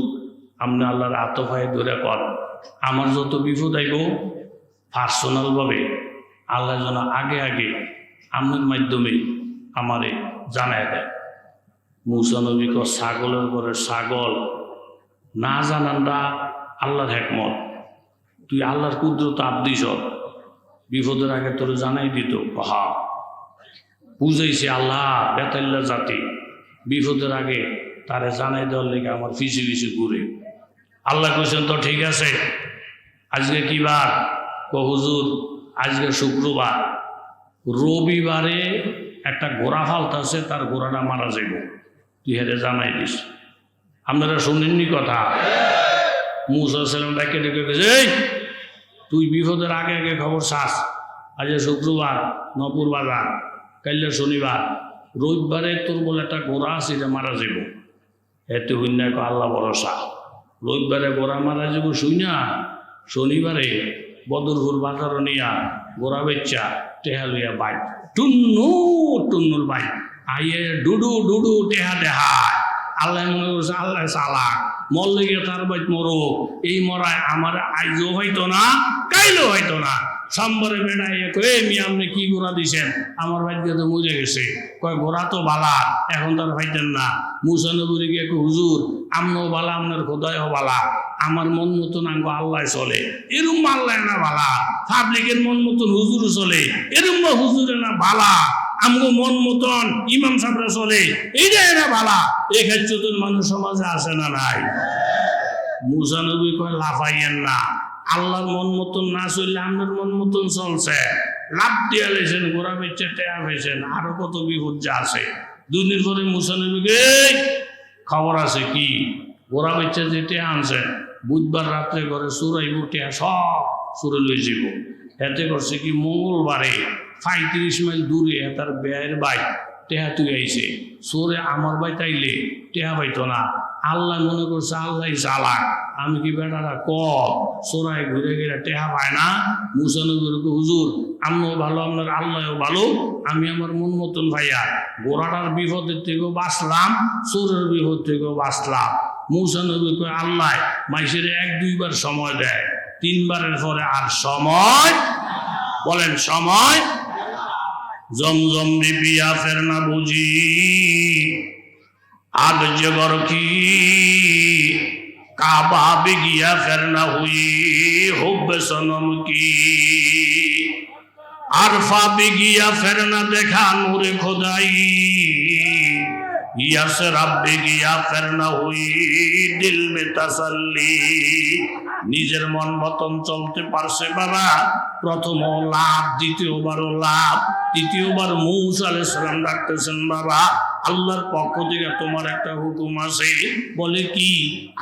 আপনি আল্লাহর আতফায় ধরে কর, আমার যত বিপদ আইব পার্সোনালভাবে আল্লাহ যেন আগে আগে আপনার মাধ্যমে আমারে জানায় দেয়। মূসা নবী কয়, ছাগলের ঘরে ছাগল না জানানটা আল্লাহর হেকমত, তুই আল্লাহর কুদরত আবদিস, বিপদের আগে তোরে জানাই দিত। হা বুঝাইছে আল্লাহ বেতাল্লা জাতি, বিপদের আগে তারে জানাই দেওয়ার লেগে আমার পিছিয়ে পিছিয়ে ঘুরে। আল্লাহ কইছেন তো ঠিক আছে, আজকে কি বার? হুজুর আজকে শুক্রবার, রবিবারে একটা ঘোড়া ফালতাছে, তার ঘোড়াটা মারা যাইব, তুই হেরে জানাই দিস। আপনারা শুনেননি কথা? মূসা আলাইহিস সালাম ডাকে ডেকে গেছে, এই তুই বিপদের আগে আগে খবর চাস, আজ শুক্রবার নপুর বাজার, কাইলে শনিবার, রবিবারে তোর বলে একটা ঘোড়া আছে, এটা মারা যাব। এতে হইনা আল্লাহ ভরসা, রবিবারে ঘোড়া মারা যাব শুই না, শনিবারে বদরপুর বাজার নিয়া ঘোড়া বেচ্চা টেহা লইয়া বাইক টুন্নুর বাইক আইয়ে ডুডু ডুডু টেহা দেহায়, আল্লাহ মনে করছে আল্লাহ চালাক, মরলে গিয়ে তার বাইত মরো, এই মরায় আমার আইজও হইতো না, কাইলেও হইতো না। সোমবারে বেড়াইয়া কয়ে মিয়া আপনি কি ঘোড়া দিছেন, আমার ভাই তো মরে গেছে, কয় ঘোড়া তো বালা, এখন তার ভাইতেন না। মুসা নবী গিয়ে হুজুর আমনও বালা, আপনার খোদায়ও বালা, আমার মন মতন আঙ্গ আল্লাহ চলে, এরম আল্লাহ না বালা, পাবলিকের মন মতন হুজুর চলে, এরম হুজুরে না বালা, আমগো মন মতন ইমাম সাহেবরা চলে, এইটাই না বালা। এই ক্ষেত্রে মানুষ সমাজে আসে না নাই? মুসা নবী কয় লাফাইয়েন না, আল্লাহর মন মতন না চললে আপনার মন মতন চলছে, লাভ দিয়ে লেছেন, গোড়া বেচে টেয়া পেয়েছেন, আরো কত বিপদ যা আছে। দুদিন পরে মুসা নবীকে খবর আছে কি, গোড়া বেচে যে টেয়া আনছেন, বুধবার রাত্রে ঘরে চুরাইব, টেয়া সব চুরে লই যাব। এতে করছে কি মঙ্গলবারে 35 মাইল দূরে তার ব্যয়ের বাইক টেহা তুই আইছে, চোরে আমার বাই তাইলে টেহা পাইতো না। আল্লাহ মনে করছে আল্লাহ চালাক, আমি কি বেটারা চোরাই ঘুরে ঘিরে টেহা পায় না। মুসা নবীকে হুজুর আমিও ভালো, আপনার আল্লাহও ভালো, আমি আমার মন মতন ভাইয়া গোড়াটার বিপদের থেকেও বাঁচলাম, চোরের বিপদ থেকেও বাঁচলাম। মুসা নবী কয় আল্লাহ মাইসের 1-2 বার সময় দেয়, 3 বারের পরে আর সময়, বলেন সময়। জমজম পিয়া ফের না বুঝি আগ জগর কি, কাবা বিগিয়া ফের না হুই হুব্বে সনম কি, আরফা বিগিয়া ফের না দেখা নূরে খোদাই, ইয়াসে রাব্বে গিয়া ফের না হুই দিল মে তাসাল্লি। নিজের মন মতন চলতে পারছে বাবা, প্রথমও লাভ, দ্বিতীয়বারও লাভ, তৃতীয়বার মূসা আলাইহিস সালাম ডাকতেছেন বাবা আল্লাহর পক্ষ থেকে তোমার একটা হুকুম আছে। বলে কি?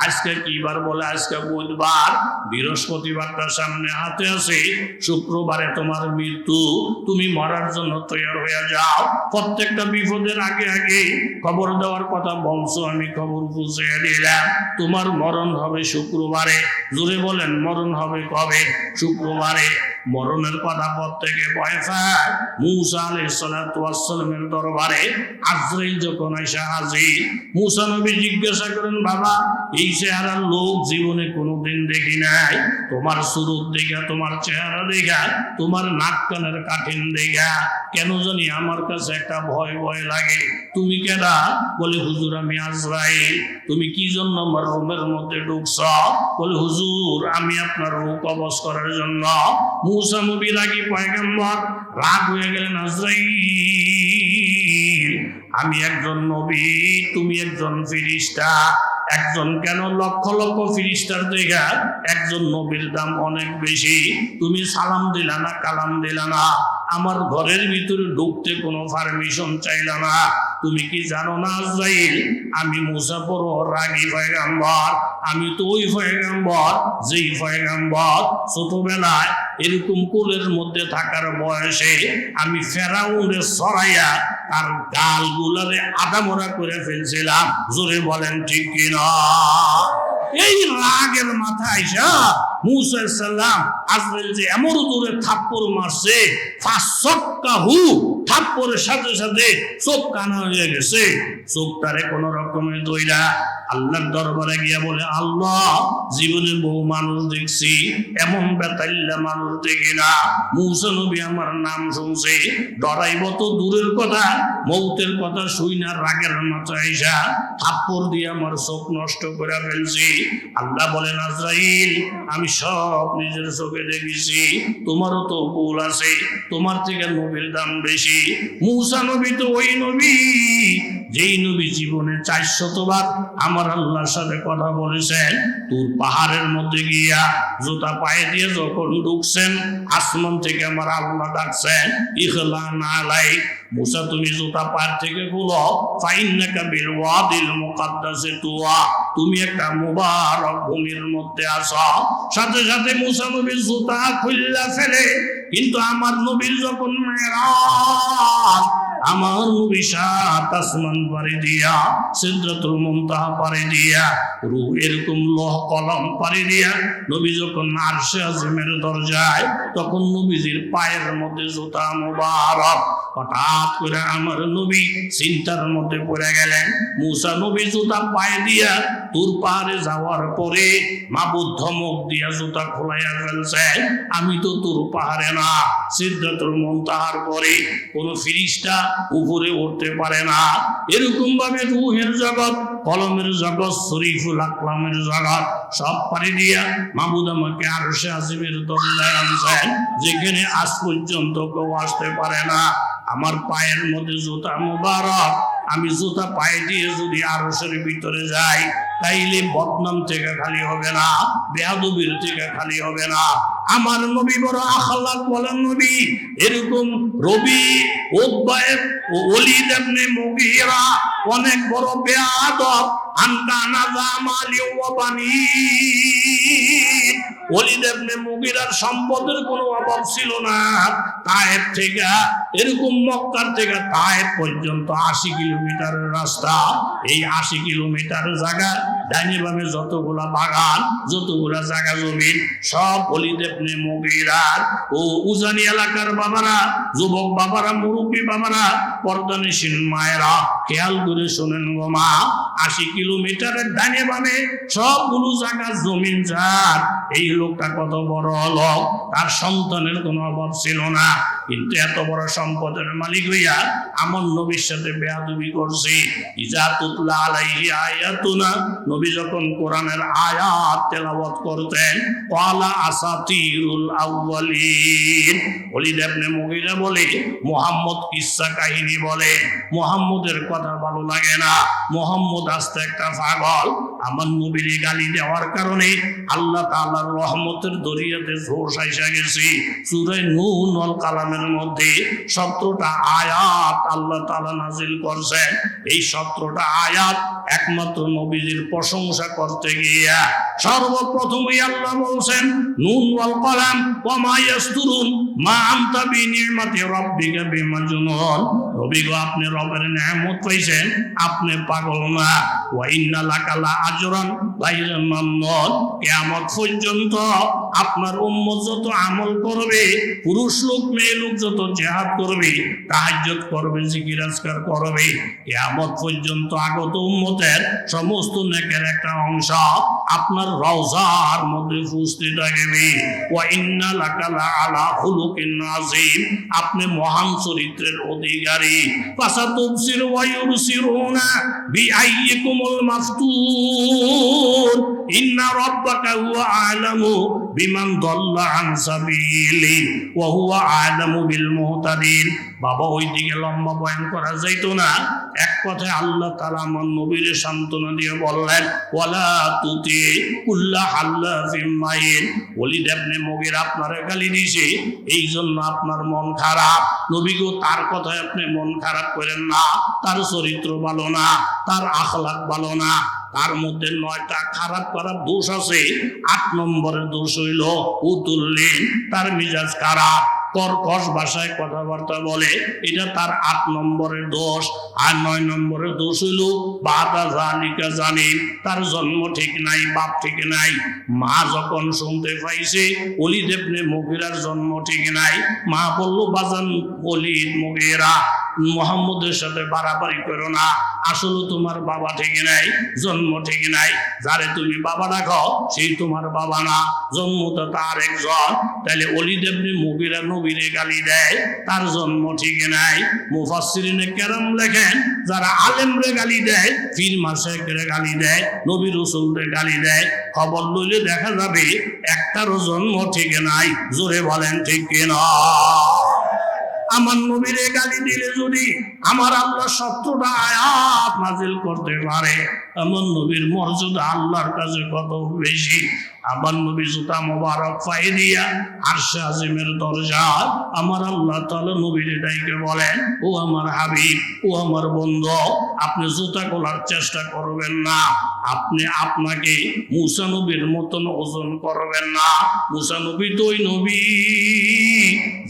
আজকে কি বার? বলে আজকে বুধবার, বৃহস্পতিবারটা সামনে হাতে আছে, শুক্রবারে তোমার মৃত্যু, তুমি মরার জন্য তৈরি হয়ে যাও। প্রত্যেকটা বিপদের আগে আগে খবর দেওয়ার কথা বলছো, আমি খবর বুঝিয়ে দিলাম, তোমার মরণ হবে শুক্রবারে। জোরে বলেন মরণ হবে কবে? শুক্রবারে। মরণের কথা প্রত্যেকে ভয় পায়। মূসা আলাইহিস সালাতু ওয়াস সালামের দরবারে আজরাইল যখন আইসা হাজির, মূসা নবী জিজ্ঞাসা করেন বাবা এই চেহারার লোক জীবনে কোনোদিন দেখি নাই, তোমার সুরত দেখা, তোমার চেহারা দেখা, তোমার নাক কানের কাঠিন দেখা কেন জানি আমার কাছে একটা ভয় ভয় লাগে। তুমি কেডা? বলে হুজুর আমি আজরাইল। তুমি কি জন্য আমার রুমের মধ্যে ঢুকছ? বলে হুজুর আমি আপনার রূহ কবজ করার জন্য। মূসা নবী রাগী পয়গম্বর, রাগ হয়ে গেলেন, আজরাইল আমি একজন নবী, তুমি একজন ফেরেশতা। একজন কেন, লক্ষ লক্ষ ফেরেশতার জায়গা একজন নবীর দাম অনেক বেশি। তুমি সালাম দিলা না, কালাম দিলা না, আমার ঘরের ভিতরে ঢুকতে কোনো পারমিশন চাইলা না। তুমি কি জানো না আজরাইল আমি মূসা বড় রাগী পয়গম্বর, আমি তো ওই পয়গম্বর যেই পয়গম্বর ছোটবেলায় এরকম কোলের মধ্যে থাকার বয়সে আমি ফেরাউনের সরাইয়া তার গালগুলারে আদামরা করে ফেলছিলাম। জোরে বলেন ঠিক কিনা? এই রাগের মাথায় আইসা মূসা আলাইহিস সালাম আজরাইল যে এমন দূরে থাপ্পড় মারছে, ফাসক্কাহু, থাপ্পড়ের সাথে সাথে চোখ কানা হয়ে গেছে। চোখটারে কোন রকমে দইরা আল্লাহর দরবারে গিয়া বলে আল্লাহ জীবনে বহু মানুষ দেখছি, এমন বেতাল্লা মানুষ দেখি না। মূসা নবী আমার নাম শুনছে, ডরাইব তো দূরের কথা, মৌতের কথা শুই না রাগের মাথায় আইসা থাপ্পড় দিয়ে আমার চোখ নষ্ট করে ফেলছি। আল্লাহ বলেন আজরাইল আমি সব নিজের চোখে দেখেছি, তোমারও তো ভুল আছে, তোমার থেকে নবীর দাম বেশি। মূসা নবী তো ওই নবী যেই নবী জীবনে 400 বার আমার আল্লাহর সাথে কথা বলেছেন। তোর পাহাড়ের মধ্যে গিয়া জুতা পায়ে দিয়ে যখন ঢুকছেন, আসমান থেকে আমার আল্লাহ ডাকছেন ইখলা নালাই, মূসা তুমি জুতা পায়ের থেকে খুলো, ফাইন্নাকা বিল ওয়াদিল মুকাদ্দাসে তুয়া, তুমি একটা মুবারক ভূমির মধ্যে আসো। সাথে সাথে মূসা নবীর জুতা খুললা ফেলে। কিন্তু আমার নবীর যখন মেরাজ, আমার নবী 7 আসমান পাড়ি দিয়া, সিদরাতুল মুনতাহা পাড়ি দিয়া, রূহ এরকম লৌহ কলম পাড়ি দিয়া নবী যখন আরশে আজিমের দরজায়, তখন নবীজির পায়ের মধ্যে জুতা মুবারক। হঠাৎ করে আমার নবী চিন্তার মধ্যে পড়ে গেলেন। মুসা নবী জুতা পায়ে দিয়া তুর পাহাড়ে যাওয়ার পরে মাবুদ ধমক দিয়া জুতা খোলাইয়া ফেলছে। আমি তো তুর পাহাড়ে না, সিদরাতুল মুনতাহার পরে কোন ফিরিস্তা উপরে উঠতে পারে না। এরকম ভাবে রূহের জগৎ, কলমের জগৎ, শরীফুল আকলামের জগৎ সব পাড়ি দিয়া মাবুদ আমাকে আরশে আজিমের দরজায় আনছেন, যেখানে আজ পর্যন্ত কেউ আসতে পারে না। আমার পায়ের মধ্যে জুতা মুবারক, আমি জুতা পায়ে দিয়ে যদি আরশের ভিতরে যাই তাইলে বদনাম থেকে খালি হবে না, বেয়াদবির থেকে খালি হবে না। আমার নবী বড় আখলাক বলেন নবী। এরকম রবি উতবায়ের ও ওলীদ ইবনে মুগীরা অনেক বড় বেয়াদব। আনকানা জামালি ওয়া বানি, ওলীদ ইবনে মুগীরার সম্পদের কোনো অভাব ছিল না। তায়েফ থেকে, এরকম মক্কার থেকে তায়েফ পর্যন্ত 80 কিলোমিটারের রাস্তা। এই 80 কিলোমিটার জায়গা ডাইনে বামে যতগুলা বাগান, যতগুলা জায়গা জমি সব ওলীদ ইবনে মুগীরার। ও উজানি এলাকার বাবারা, যুবক বাবারা, মুরব্বী বাবারা, পর্দানিসীন মায়েরা খেয়াল করে শোনেন গো মা, 80 কিলোমিটারের ডাইনে বামে সবগুলো জায়গা জমিন যার। এই লোকটা কত বড় লোক, তার সন্তানের কোনো অভাব ছিল না, কিন্তু এত বড় সম্পদের মালিক হইয়া আমার নবীর সাথে বেয়াদবি করছে। ইজা তুতলা আলাইহি আয়াতুনা, নবী যখন কোরআনের আয়াত তেলাওয়াত করতেন, ক্বালা আসাতিরুল আউয়ালিন। ওলীদ ইবনে মুগীরা বলে মুহাম্মদ কিসসা কাহিনী বলে, মুহাম্মদের কথা ভালো লাগে না, মুহাম্মদ আস্তে একটা পাগল। আমার নবীর গালি দেওয়ার কারণে আল্লাহ তাআলার রহমতের দরিয়াতে ঝোঁস আইসা গেছে। সূরা নূন ওয়াল কালামের মধ্যে 17টা আয়াত আল্লাহ তাআলা নাজিল করছেন। এই 17টা আয়াত একমাত্র নবীজির প্রশংসা করতে গিয়া সর্বপ্রথমই আল্লাহ বলছেন, নূন ওয়াল কলাম ওয়া মা ইয়াসতুরুন মা আনতা বিনিমাতি রাব্বিকা বিমাজনুন। নবী গো, আপনি রবের নেয়ামত পাইছেন, আপনি পাগল না। ওয়া ইন্না লাকা লা আজরান গায়রা মামনুন। কিয়ামত পর্যন্ত আপনার উম্মত যত আমল করবে, পুরুষ লোক মেয়ে লোক যত জিহাদ করবে, তাহাজ্জুদ করবে, জিকির আজকার করবে, কিয়ামত পর্যন্ত আগত উম্মতের সমস্ত নেকের একটা অংশ আপনার রওজার মধ্যে উপস্থিত থাকবে। ওয়া ইন্না লাকা লা আলা খুলুকিন আযীম, আপনি মহান চরিত্রের অধিকারী। ফাসাতুবসিরু ওয়া ইউবসিরুনা বিআইয়িকুমুল মাফতুন ইন্না রাব্বাকা হুয়া আ'লামু বিমান দাল্লা আন সাবিলি ওয়া হুয়া আ'লামু বিল মুহতাদিন। বাবা, ওইদিকে লম্বা বয়ান করা যাইতো না। এক কথায় আল্লাহ তাআলা আমার নবীর সান্ত্বনা দিয়ে বললেন, ওয়ালা তুতি কুল্লা হাল্লাফিম মাহিন। ওলীদ ইবনে মুগীরা আপনার গালি দিয়েছে, এই জন্য আপনার মন খারাপ। নবী গো, তার কথায় আপনি মন খারাপ করেন না। তার চরিত্র ভালো না, তার আখলাক ভালো না, তার মধ্যে 9টা খারাপ খারাপ দোষ আছে। 8 নম্বরের দোষ হইল উতুল্লিন, তার মিজাজ খারাপ, কর্কশ ভাষায় কথাবার্তা বলে, এটা তার 8 নম্বরের দোষ। আর 9 নম্বরের দোষ হইল বাদা জালিকা জানিন, তার জন্ম ঠিক নাই, বাপ ঠিক নাই। মা যখন শুনতে পাইছে ওলীদ ইবনে মুগীরার জন্ম ঠিক নাই, মা বলল, বাজান ওলীদ মুগীরা, মুহাম্মদের সাথে বাড়াবাড়ি করো না, আসলে তোমার বাবা ঠিক নাই, জন্ম ঠিক নাই। যারে তুমি বাবা রাখো সেই তোমার বাবা না, জন্ম তো তার একজন। তাহলে ওলীদ ইবনে মুগীরা নবীরে গালি দেয়, তার জন্ম ঠিক নাই। মুফাসসিরিনে কেরাম লেখেন, যারা আলেমরে গালি দেয়, পীর মাশায়েখরে গালি দেয়, নবী রাসূলরে গালি দেয়, খবর লইলে দেখা যাবে একটারও জন্ম ঠিক নাই। জোরে বলেন ঠিক কিনা? আমার নবীরে গালি দিলে যদি আমার আল্লাহ 17টা আয়াত নাজিল করতে পারে, আমার নবীর মর্যাদা আল্লাহর কাছে কত বেশি। আমার নবী জুতা মোবারক পায়ে দিয়া আরশে আজিমের দরজা, আমার আল্লাহ তাআলা নবীর ডাইকে বলেন, ও আমার হাবিব, ও আমার বন্ধু, আপনি জুতা খোলার চেষ্টা করবেন না, আপনি আপনাকে মুসা নবীর মতন ওজন করবেন না। মুসা নবী তো ওই নবী,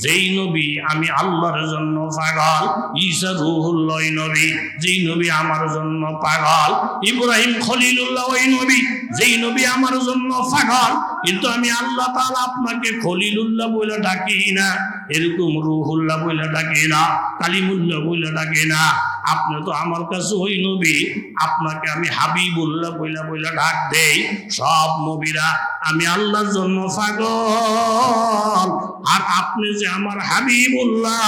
যেই নবী আমি আল্লাহর জন্য পাগল। ঈসা রূহুল্লাহ নবী, যেই নবী আমার জন্য পাগল। ইব্রাহিম খলিলুল্লাহ ওই নবী, যেই নবী আমার জন্য পাগল, কিন্তু আমি আল্লাহ তাআলা আপনাকে খলিলুল্লাহ বলে ডাকি না, এরকম রুহুল্লাহ বলে ডাকি না, কালিমুল্লাহ বলে ডাকি না। আপনি তো আমার কাছে ওই নবী, আপনাকে আমি হাবিবুল্লাহ বলে ডাক দেই। সব নবীরা আমি আল্লাহর জন্য পাগল, আর আপনি যে আমার হাবিবুল্লাহ,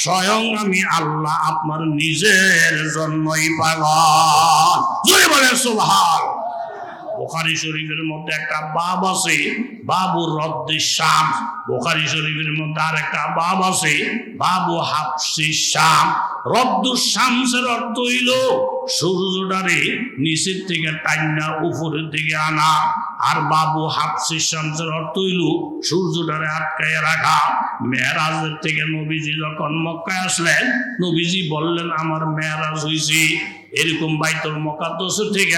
স্বয়ং আমি আল্লাহ আপনার নিজের জন্যই পাগল। জোরে বলেন সুবহানাল্লাহ। বুখারী শরীফের মধ্যে একটা বাব আছে, বাবুর রদ্দিস শাম। বুখারী শরীফের মধ্যে আর একটা বাব আছে, বাবু হাফসিস শাম। রদ্দুস শামসের অর্থ হইল সূর্যটারে নিচের থেকে টাইনা উপরের দিকে আনা, আর বাবু হাফসিস শামসের অর্থ হইল সূর্যটারে আটকায় রাখা। মেরাজের থেকে নবীজি যখন মক্কায় আসলেন, নবীজি বললেন আমার মেরাজ হইছে। এরকম বাইতুল মুকাদ্দাসের থেকে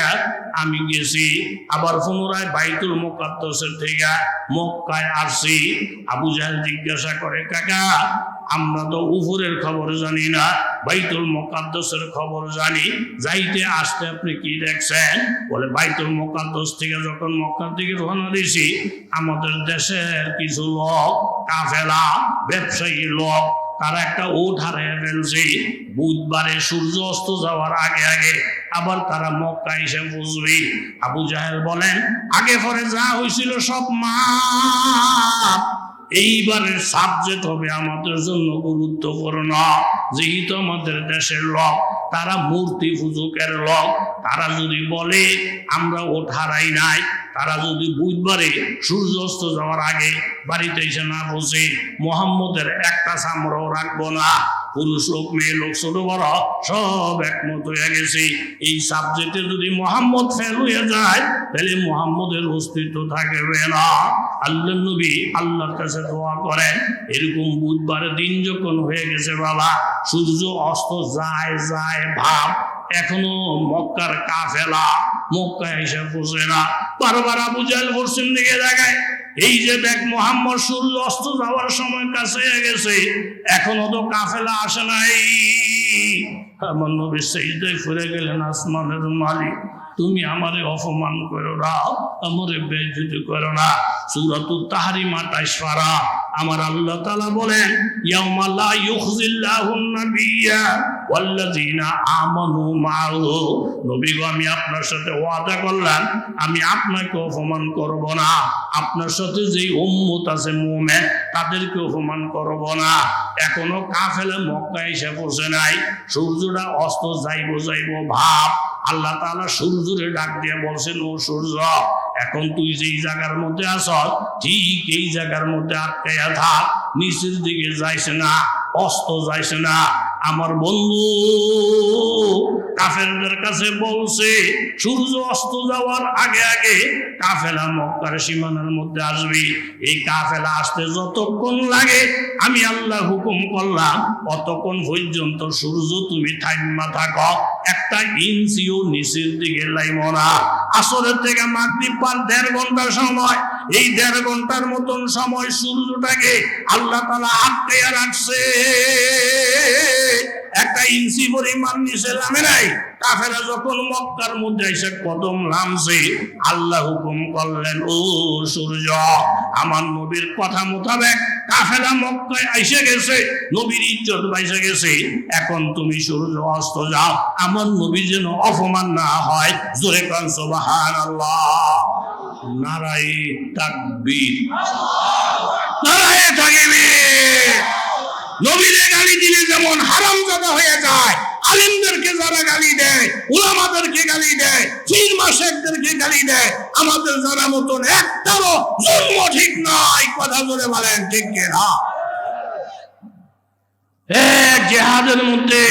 আমি গেছি, আবার পুনরায় বাইতুল মুকাদ্দাসের থেকে মক্কায় আসছি। আবু জাহেল জিজ্ঞাসা করে, কাকা আমরা তো উপরের খবর জানি না, বাইতুল মুকাদ্দাসের খবর জানি, যাইতে আসতে আপনি কি দেখছেন? বলে বাইতুল মুকাদ্দাস থেকে যখন মক্কার দিকে রওনা দিয়েছি, আমাদের দেশের কিছু লোক, কাফেলা ব্যবসায়ী লোক, তারা একটা উট হারিয়ে ফেলছে। বুধবারে সূর্য অস্ত যাওয়ার আগে আগে আবার তারা মক্কা এসে বুঝবে। আবু জাহেল বলেন, আগে পরে যা হয়েছিল সব মাপ, এইবারের সাবজেক্ট হবে আমাদের জন্য গুরুত্বপূর্ণ। যেহেতু আমাদের দেশের লোক, তারা মূর্তি পূজকের লোক, তারা যদি বলে আমরা ওঠ হারাই নাই, তারা যদি বুধবারে সূর্য অস্ত যাওয়ার আগে বাড়িতে এসে না বসে, মুহাম্মদের একটা চামড়াও রাখবো না। পুরুষ লোক, মেয়ে লোক, ছোট বড় সব একমত হয়ে গেছে। এই সাবজেক্টে যদি মুহাম্মদ ফেল হয়ে যায়, তাহলে মুহাম্মদের অস্তিত্ব থাকবে না। আল্লাহ নবী আল্লাহর কাছে দোয়া করেন, এরকম বুধবারের দিন যখন হয়ে গেছে বাবা, সূর্য অস্ত যায় যায় ভাব, এখনো মক্কার কাফেলা মক্কায় এসে পৌঁছে না। বারবার আবু জাহেল পশ্চিম দিকে দেখায়, এই যে দেখ মুহাম্মদ সূর্য অস্ত যাওয়ার সময় কাছে গেছে, এখনো তো কাফেলা আসে নাই। আমার নবী সিজদায় পড়ে গেলেন, আসমানের মালিক তুমি আমারে অপমান করো না, আমারে বেইজ্জতি করো না। সূরাতুত তাহরিম 28 পারা। আমার আল্লাহ তাআলা বলেন, ইয়াউমা লা ইউখজিল্লাহুন নাবিয়্যা ওয়াল্লাযিনা আমানু মা'হু, নবী গো আমি আপনার সাথে ওয়াদা করলাম, আমি আপনাকে অপমান করব না, আপনার সাথে যেই উম্মত আছে মুমিন তাদেরকে অপমান করব না। এখনো কাফেলা মক্কা এসে পৌঁছে নাই, সূর্যটা অস্ত যাইবো ভাব। আল্লাহ তাআলা সূর্যরে ডাক দিয়ে বলছেন, ও সূর্য, এখন তুই যেই জায়গার মধ্যে আছ, ঠিক এই জায়গার মধ্যে আটকাইয়া থাক, নিচের দিকে যাইছে না, অস্ত যাইছে না। আমার বন্ধু কাফেরদের কাছে বলছে, সূর্য অস্ত যাওয়ার আগে আগে কাফেলা মক্কার সীমানার মধ্যে আসবে। এই কাফেলা আসতে যতক্ষণ লাগে আমি আল্লাহ হুকুম করলাম, অতক্ষণ পর্যন্ত সূর্য তুমি থাইমা থাকো, একটা ইঞ্চিও নিচের দিকে লাইব না। আসরের থেকে মাগরিব পার 1.5 ঘন্টা সময়, এই 1.5 ঘন্টার মতন সময় সূর্যটাকে আল্লাহ তাআলা আটকাইয়া রাখছে, একটা ইঞ্চি পরিমাণ নিচে নামে নাই। কাফেরা যখন মক্কার মধ্যে এসে কদম নামছে, আল্লাহ হুকুম করলেন, ও সূর্য, আমার নবীর কথা মোতাবেক কাফেলা মক্কায় এসে গেছে, নবীর ইজ্জত বাইসে গেছে, এখন তুমি সূর্য অস্ত যাও, আমার নবী যেন অপমান না হয়। জোরে কান সুবহানাল্লাহ। নারায়ে তাকবীর, নারায়ে তাকবীর। নবীরে গালি দিলে যেমন হারামজাদা হয়ে যায়, আলেমদেরকে যারা গালি দেয়, উলামাদেরকে গালি দেয়, পীর মাশায়েখদেরকে গালি দেয়, আমাদের জানা মতন একটারও জন্ম ঠিক নয়। কথা বলে বলেন ঠিক কিনা? জিহাদের মধ্যে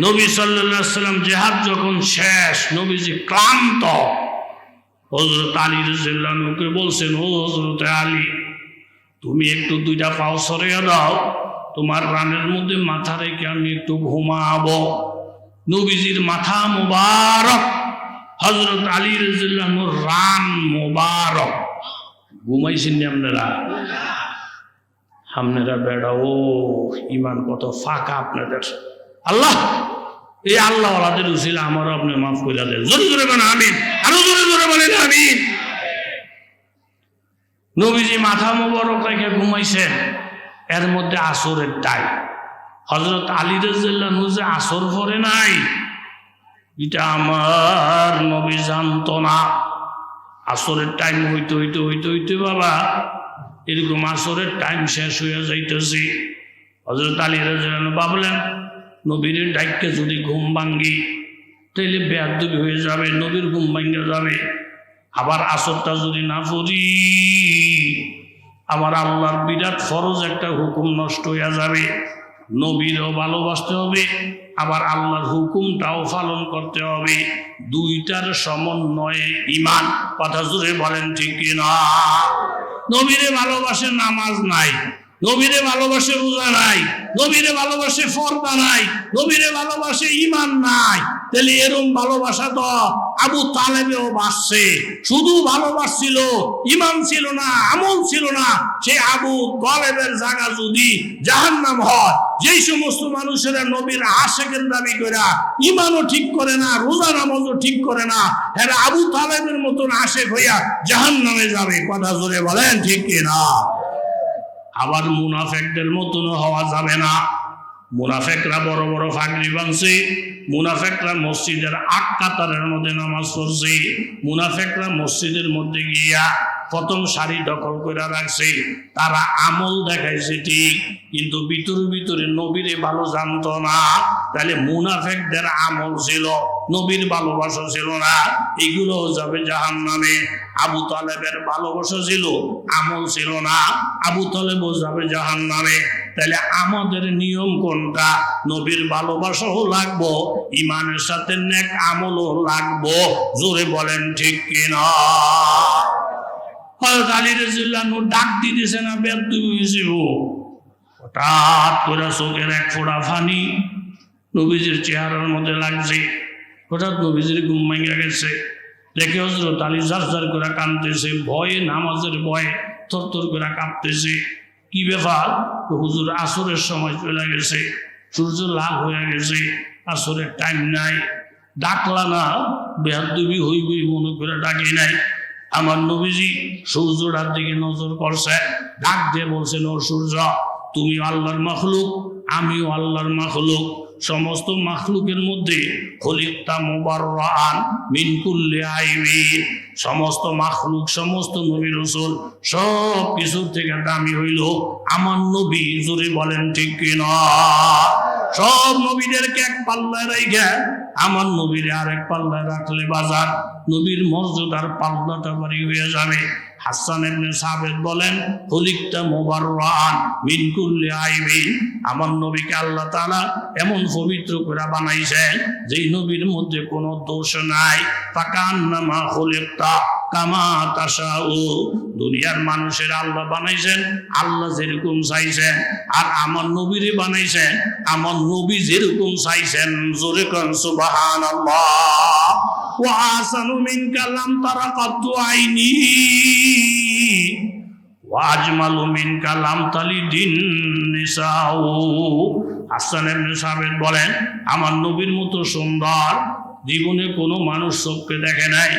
নবী সাল্লাল্লাহু আলাইহি সাল্লাম জিহাদ যখন শেষ, নবীজি ক্লান্ত, হযরত আলী রাদিয়াল্লাহু আনহুকে বলছেন, ও হযরত আলী, তুমি একটু 2টা পাও সরিয়ে দাও, তোমার রানের মধ্যে মাথা রেখে আমি একটু ঘুমাবো। নবীজির মাথা মুবারক, হযরত আলী রাদিয়াল্লাহু আনহুর রান মুবারক। ঘুমাইছেন আপনারা? আপনারা বেড়া, ও ইমান কত ফাঁকা আপনাদের। আল্লাহ এই আল্লাহ ওয়ালাদের উসিলা আমারও আপনি মাফ করে দেন। জোরে জোরে বলেন আমিন, আরো জোরে জোরে বলেন আমিন। নবীজি মাথা মোবারক রেখে ঘুমাইছেন, এর মধ্যে আসরের টাইম। হযরত আলী রাদিয়াল্লাহু আনহু যে আসর পড়ে নাই, এটা আমার নবী জানতো না। আসরের টাইম হইতে হইতে হইতে হইতে বাবা এরকম আসরের টাইম শেষ হয়ে যাইতেছে। হযরত আলী রাদিয়াল্লাহু আনহু ভাবলেন, নবীর ডাইককে যদি ঘুম ভাঙ্গি তাইলে বেয়াদবি হয়ে যাবে, নবীর ঘুম ভাঙ্গে যাবে। আবার আসরটা যদি না পড়ি, আমার আল্লাহর বিরাট ফরজ একটা হুকুম নষ্ট হয়ে যাবে। নবীরও ভালোবাসতে হবে, আবার আল্লাহর হুকুমটাও পালন করতে হবে। দুইটার সমন্বয়ে ঈমান। কথা জোরে বলেন ঠিক কিনা? নবীরে ভালোবাসে নামাজ নাই, নবীরে ভালোবাসে রোজা নাই, নবীরে ভালোবাসে ফরদা নাই, নবীরে ভালোবাসে ঈমান নাই। তাহলে এরকম ভালোবাসা তো আবু তালেবেও বাসছে। শুধু ভালোবাসছিল, ঈমান ছিল না, আমল ছিল না। সে আবু তালেবের জায়গা যদি জাহান্নাম হয়, যেই সমস্ত মানুষেরা নবীর আশিকের দাবি করে ঈমানও ঠিক করে না, রোজা নামাজও ঠিক করে না, এরা আবু তালেবের মতন আশিক হইয়া জাহান্নামে যাবে। কথা জোরে বলেন ঠিক কিনা? আবার মুনাফেকদের মতন হওয়া যাবে না। মুনাফেকরা বড় বড় ফাগড়ি বাঁধছে, মুনাফেকরা মসজিদের আট কাতারের মধ্যে নামাজ পড়ছে, মুনাফেকরা মসজিদের মধ্যে গিয়া প্রথম সারি দখল করে রাখছে। তারা আমল দেখাইছে ঠিক, কিন্তু ভিতরে ভিতরে নবীরে ভালো জানতো না। তাহলে মুনাফেকদের আমল ছিল, নবীর ভালোবাসা ছিল না, এগুলো যাবে জাহান্নামে। আবু তালেবের ভালোবাসা ছিল, আমল ছিল না, আবু তালেবও যাবে জাহান্নামে। তাহলে আমাদের নিয়ম কোনটা? নবীর ভালোবাসাও লাগবো, ঈমানের সাথে নেক আমলও লাগবো। জোরে বলেন ঠিক কিনা? হযরত আলী রাদিয়াল্লাহু আনহু ডাক দিতেছে না, বেয়াদবি হইছিল। হঠাৎ করে চোখের এক ফোঁটা পানি নবীজির চেহারার মধ্যে লাগছে। হঠাৎ নবীজির ঘুম ভাঙা গেছে, দেখে হযরত আলী জারজার করে কাঁদতেছে, ভয়ে, নামাজের ভয়ে থরথর করে কাঁপতেছে। কি ব্যাপার? হুজুর আসরের সময় চলে গেছে, সূর্য লাল হয়ে গেছে, আসরের টাইম নাই। ডাকলা না, বেয়াদবি হইবই মনে করে ডাকি নাই। আমার নবীজি সূর্যটার দিকে নজর করছে, ডাক দিয়ে বলছেন, ও সূর্য, তুমি আল্লাহর মাখলুক, আমিও আল্লাহর মাখলুক। সমস্ত মাখলুকের মধ্যে খলিকতা মুবাররান মিন কুল্লি আইবিন, সমস্ত মাখলুক, সমস্ত নবী রাসূল সব কিছুর থেকে দামি হইল আমার নবী। জোরে বলেন ঠিক কিনা? সব নবীদেরকে এক পাল্লায় রাইখা আমার নবীর আরেক পাল্লায় রাখলে বাজার নবীর মর্যাদার পাল্লাটা বাড়ি হয়ে যাবে। হাসান ইবনে সাবিত বলেন, খলিকতা মুবাররান মিন কুল্লি আইবিন, আমার নবীকে আল্লাহ তাআলা এমন পবিত্র করে বানাইছেন যেই নবীর মধ্যে কোনো দোষ নাই। ফাকান্নামা খলিকতা কামা তাশাউ, দুনিয়ার মানুষের আল্লাহ বানাইছেন আল্লাহ যেরকম চাইছেন, আর আমার নবীরে বানাইছেন আমার নবী যেরকম চাইছেন। জোরে কোন সুবহানাল্লাহ। ওয়া আহসানু মিনকা লাম তারা কাদ্দু আইনি ওয়া আজমালু মিনকা লাম তালিদিন নিসাউ। হাসান ইবনে সাবিত বলেন, আমার নবীর মতো সুন্দর জীবনে কোনো মানুষ চোখকে দেখে নাই,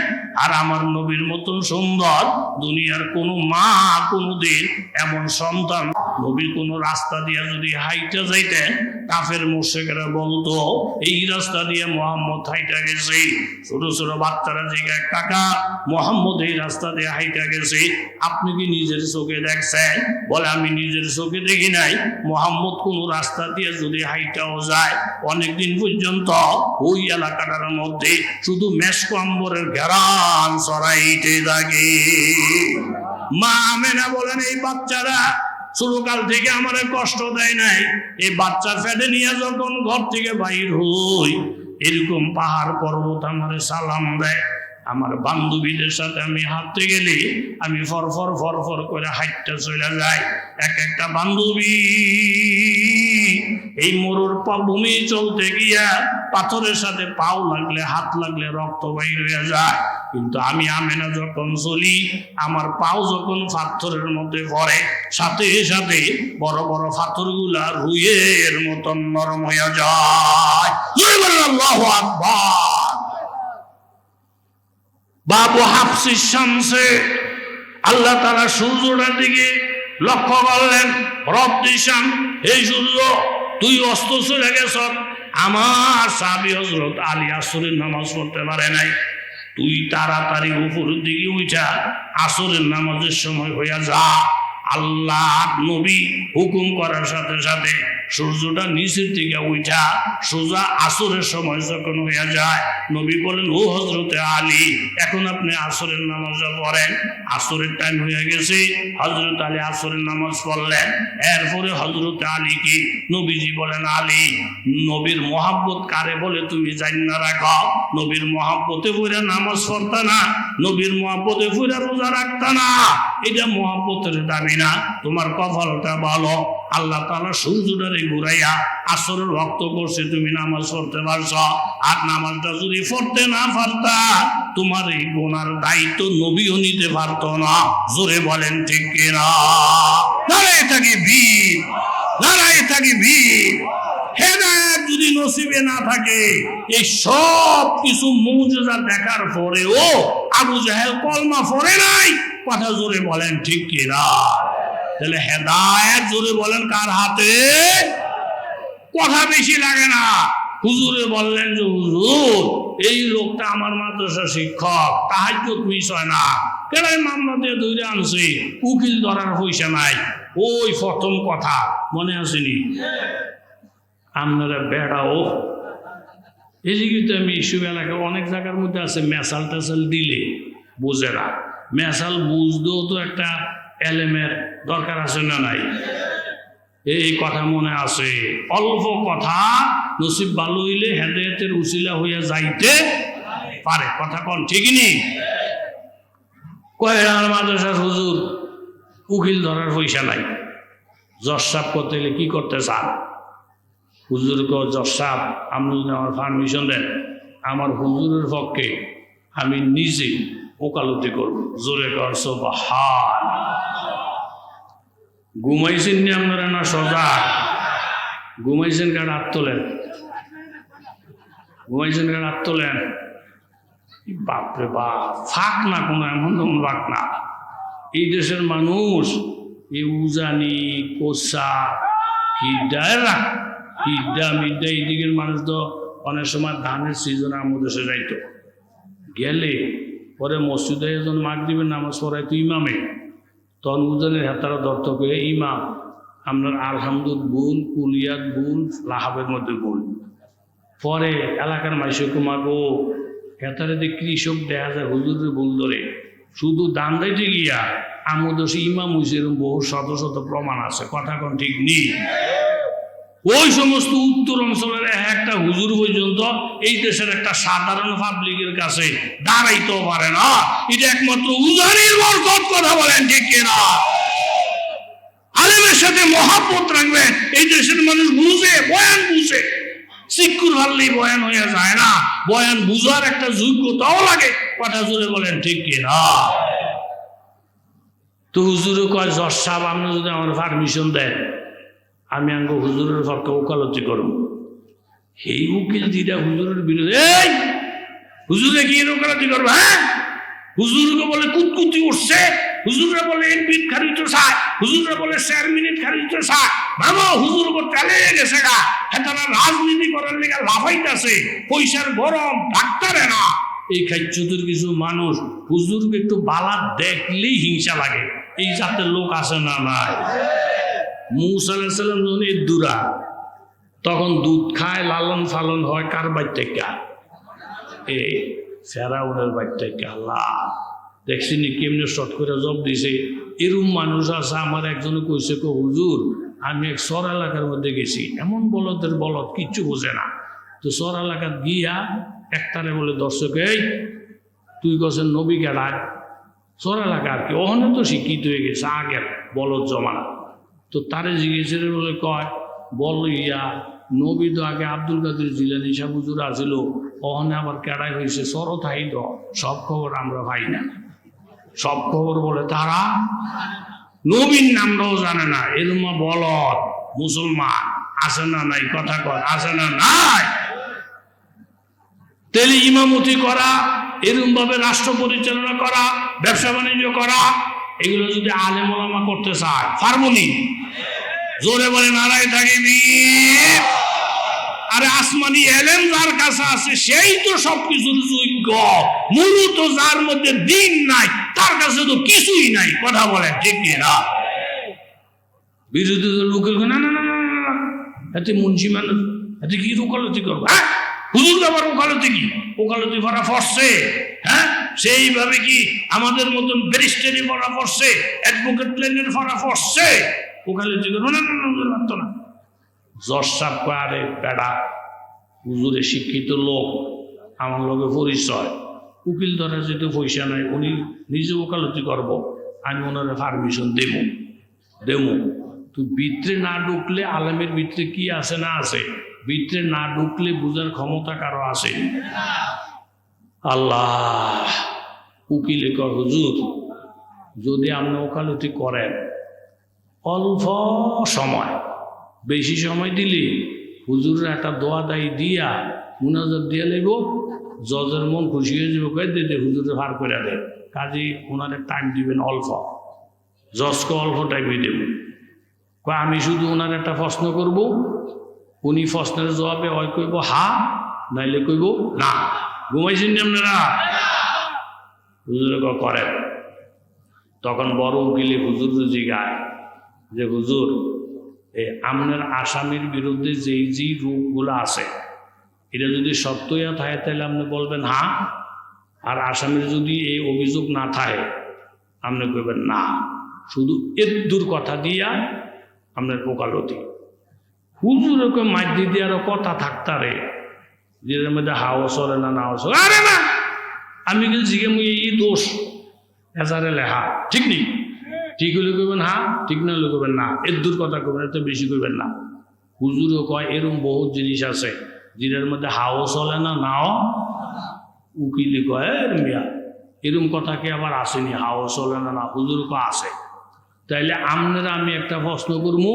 আর আমার নবীর মতো সুন্দর দুনিয়ার কোনো মা কোনোদিন এমন সন্তান। নবী কোনো রাস্তা দিয়ে যদি হাইটা যাইতেন, কাফের মুশরিকরা বলতো এই রাস্তা দিয়ে মুহাম্মদ হাইটা গেছে। ছোট ছোট বাচ্চারা জিজ্ঞাসা, কাকা মুহাম্মদ এই রাস্তা দিয়ে হাইটা গেছে, আপনি কি নিজের চোখে দেখছেন? বলে, আমি নিজের চোখে দেখি নাই। মুহাম্মদ কোন রাস্তা দিয়ে যদি হাইটাও যায়, অনেকদিন পর্যন্ত ওই এলাকাটার মধ্যে শুধু মেশক আম্বরের ঘেরান ছড়াইতে থাকে। মা আমেনা বলেন, এই বাচ্চারা শুরুকাল থেকে আমার কষ্ট দেয় নাই। এই বাচ্চা ফেটে নিয়ে যখন ঘর থেকে বাইর হই, এরকম পাহাড় পর্বত আমারে সালাম দেয়। আমার বান্ধবীদের সাথে আমি হাঁটতে গেলে আমি ফরফর ফরফর করে হাঁটতে চলে যাই। এক একটা বান্ধবী এই মরুর ভূমি চলতে গিয়া পাথরের সাথে পাও লাগলে, হাত লাগলে রক্ত বাইর হয়ে যায়। কিন্তু আমি আমেনা যখন চলি, আমার পাও যখন পাথরের মধ্যে পড়ে, সাথে সাথে বড় বড় পাথরগুলা রুইয়ের মতন নরম হয়ে যায়। জোরে বলেন আল্লাহু আকবার। বাবু হাফসিস শামসে আল্লাহ তাআলা সূর্যটার দিকে লক্ষ্য করলেন, রব দিশান, এই সূর্য তুই অস্ত চলে গেছ, আমার সাহাবী হযরত আলী আসরের নামাজ পড়তে পারে নাই, তুই তাড়াতাড়ি উপরের দিকে উঠা আসরের নামাজের সময় হইয়া যা। আল্লাহ নবী হুকুম করার সাথে সাথে সূর্যটা নিচের দিকে উঠা সোজা আসরের সময় যখন হইয়া যায়, নবী বলেন, ও হযরতে আলী, এখন আপনি আসরের নামাজটা পড়েন। আসরের টাইম হয়ে গেছে, হযরত আলী আসরের নামাজ পড়লেন। এরপরে হযরতে আলীকে নবীজি বলেন, আলী, নবীর মহাব্বত কারে বলে তুমি জানি না রাখো, নবীর মহাব্বতে পড়ে নামাজ পড়তা না, নবীর মহাব্বতে পড়ে রোজা রাখতা না, এটা মহাব্বতের দাবি না, তোমার কপালটা ভালো, আল্লাহ তাআলা সূর্যটারে ঘুরাইয়া আসরের ভক্ত করছে, তুমি নামাজ পড়তে পারছ। আর নামাজটা যদি পড়তে না পারতা, তোমার এই গুনার দায়িত্ব নবীও নিতে পারত না। জোরে বলেন ঠিক কিনা? নারায়ে তাকবীর, নারায়ে তাকবীর। হেদায়েত যদি নসিবে না থাকে, এই সব কিছু মুজিজা দেখার পরেও আবু জাহেল কলমা পড়ে নাই। কথা জোরে বলেন ঠিক কিনা? তাহলে হেদায়েত জোরে বলেন কার হাতে? কথা বেশি লাগে না। হুজুরে বললেন যে, হুজুর, এই লোকটা আমার মাদ্রাসা শিক্ষক, তাহাজ্জুদ মিস হয় না, কেরাই মামলা দিয়ে ধরে আনছে, উকিল ধরার পয়সা নাই। ওই প্রথম কথা মনে আসেনি? আপনারা বেড়াও এদিকে তো আমি ইস্যু এলাকায় অনেক জায়গার মধ্যে আছে, মেসাল টেসাল দিলে বুঝে না, মেসাল বুঝতেও তো একটা এলেমের দরকার আছে না নাই? এই কথা মনে আছে, অল্প কথা নসিব ভালো হইলে হেদায়েতের উসিলা হইয়া যাইতে পারে। কথা কোন ঠিক নি? কয় আমার মাদ্রাসার হুজুর উকিল ধরার পয়সা নাই, জজ সাহেব করতে গেলে কি করতে চান? হুজুর কো, জজ সাহেব আপনি যদি আমার পারমিশন দেন, আমার হুজুরের পক্ষে আমি নিজে ওকালতি করব। জোরে কর সুবহান। ঘুমাইছেন নি আপনারা না সজা? ঘুমাইছেন কার? হাত তোলেন। ঘুমাইছেন কার? হাত তোলেন। বাপরে বাপ, ফাঁক না কোনো, এমন তেমন ফাঁক না। এই দেশের মানুষ এই উজানি কোসা হিডা মিডা এই দিকের মানুষ তো অনেক সময় ধানের সিজন আমাদের দেশে যাইতো, গেলে পরে মসজিদে একজন মাগরিবের নামাজ পড়াইতো ইমামে, তখন উজানের হাতারা দর্ত করে, ইমাম আপনার আলহামদুল ভুল, কুলিয়াত ভুল, লাহাবের মধ্যে ভুল। পরে এলাকার মাইসকে মাগো হেতারে দিয়ে কৃষক দেখা যায় হুজুরের ভুল ধরে, শুধু দান দিতে গিয়া আমাদের ইমাম হয়েছে, এরকম বহু শত শত প্রমাণ আছে। কথা কোন ঠিক নেই? ওই সমস্ত উত্তর অঞ্চলের একটা হুজুর পর্যন্ত এই দেশের একটা সাধারণ পাবলিকের কাছে দাঁড়াইতেও পারে না। এটা একমাত্র উজানির বরকত। কথা বলেন ঠিক কিনা? আলেমের সাথে মহাব্বত রাখবেন, এই দেশের মানুষ বুঝে, বয়ান বুঝে। শিক্ষুর হারলেই বয়ান হয়ে যায় না, বয়ান বুঝার একটা যোগ্যতাও লাগে। কথা জোরে বলেন ঠিক কিনা? তো হুজুরে কয়, জজ সাহেব আপনি যদি আমার পারমিশন দেন, আমি আঙ্গ হুজুরের পক্ষে ওকালতি করব। এই উকিল দিদা হুজুরের বিরুদ্ধে, এই হুজুরে কি ওকালতি করবো? হ্যাঁ, হুজুরকে বলে কুতকুতি উঠছে, হুজুরে বলে এমপি খারিজ চায়, হুজুরে বলে 4 মিনিট খারিজ চায়। ভাবো হুজুর চালে গেছে গা, তারা রাজনীতি করার লেগে লাফাইতেছে, পয়সার গরম, ডাক্তারে না। এই খাইচ্ছুদের কিছু মানুষ হুজুরকে একটু বালা দেখলেই হিংসা লাগে। এই জাতের লোক আছে না নাই? মুসা আলাইহিস সালাম যখন এদুরা, তখন দুধ খায়, লালন ফালন হয় কার বাইর থেকে? এই ফেরাউনের বাইর থেকে। আল্লাহ দেখছিনি কেমনে শর্ট করে জব দিছে। এরকম মানুষ আছে। আমার একজনে কইছে, হুজুর আমি এক সর এলাকার মধ্যে গেছি, এমন বলদের বলদ কিচ্ছু বোঝে না। তো সর এলাকার গিয়া একটারে বলে, দর্শক এই তুই গছেন নবী কেডায়? সর এলাকা আর কি, ওখানে তো শিক্ষিত হয়ে গেছে আগের বলদ জমানা। তো তারে জিজ্ঞেসের বলে কয়, বল ইয়া নবী তো আগে আব্দুল কাদের জিলানী সাহেব হুজুর আসিল, ওখানে আবার কেডাই হয়েছে সর থাই দ, সব খবর আমরা পাই না। সব খবর বলে তারা, নবীর নামটাও জানে না। এরম বলদ মুসলমান আছে না নাই? কথা কয় আছে না নাই? তেলে ইমামতি করা, এরকম ভাবে রাষ্ট্র পরিচালনা করা, ব্যবসা বাণিজ্য করা, এগুলো যদি আলেম ওলামা করতে চায় পারবনি? জোরে বলে নারায় তাকবীর। আরে আসমানি এলেম যার কাছে আছে সেই তো সবকিছুর যোগ্য। মূলত যার মধ্যে দিন নাই তার কাছে তো কিছুই নাই। কথা বলেন ঠিক কিনা? বিরোধী দল লোকের না না না না না, এতে মুন্সি মানুষ, এতে কি ওকালতি করবো? হ্যাঁ, হুজুর আবার ওকালতি কি? ওকালতি ভরা পড়ছে? হ্যাঁ, সেইভাবে কি আমাদের মতন ব্যারিস্টারি ভরা পড়ছে, অ্যাডভোকেট লাইনের ভরা পড়ছে? ওকালতি করবো না, পারতো না। জজ সাহেব কয়, আরে বেড়া, হুজুরে শিক্ষিত লোক, আমার লোকে পরিচয়, উকিল ধরার যেহেতু পয়সা নাই, উনি নিজে ওকালতি করব, আমি ওনার পারমিশন দেবো। তুই ভিতরে না ঢুকলে আলেমের ভিতরে কি আছে না আছে, ভিতরে না ঢুকলে বুঝার ক্ষমতা কারো আছে? আল্লাহ। উকিলে কয়, হুজুর যদি আপনি ওকালতি করেন অল্প সময়, বেশি সময় দিলে হুজুরের একটা দোয়া দায়ী দিয়া মুনাজাত দিয়ে নেব, জজের মন খুশি হয়ে যাবে, কয়ে দে হুজুরে ভার করে দেয়, কাজে ওনারে টাইম দিবেন অল্প, জজকে অল্প টাইমে দেব। আমি শুধু ওনার একটা প্রশ্ন করব, উনি প্রশ্নের জবাবে হয় কইব হা, নাইলে কইব না। ঘুমাইছেন আপনারা? হুজুরে করেন। তখন বড় উকিলে হুজুর জিগায় যে, হুজুর এই আপনার আসামির বিরুদ্ধে যেই রূপগুলো আছে এটা যদি সত্যই থাকে তাহলে আপনি বলবেন হ্যাঁ, আর আসামির যদি এই অভিযোগ না থাকে আপনি কইবেন না। শুধু এদ্দুর কথা দিয়া আপনার ওকালতি। হুজুরকে মাঝে দিয়ে আরো কথা থাকতারে, যেটার মধ্যে হাও চলে না, নাও চলে, আরে না আমি কিন্তু জিজ্ঞে মুই এই দোষ এজারে লেখা ঠিক নেই, ঠিক হলে কইবেন হ্যাঁ, ঠিক না হলে কইবেন না, এদ্দুর কথা কইবেন, এত বেশি কইবেন না। হুজুরও কয় এরকম বহুত জিনিস আছে যেটার মধ্যে হাও চলে না, নাও। উকিলে কয় মিয়া এরকম কথা কি আবার আসেনি, হাও চলে না, না। হুজুর কয় আছে। তাইলে আপনারা আমি একটা প্রশ্ন করবো,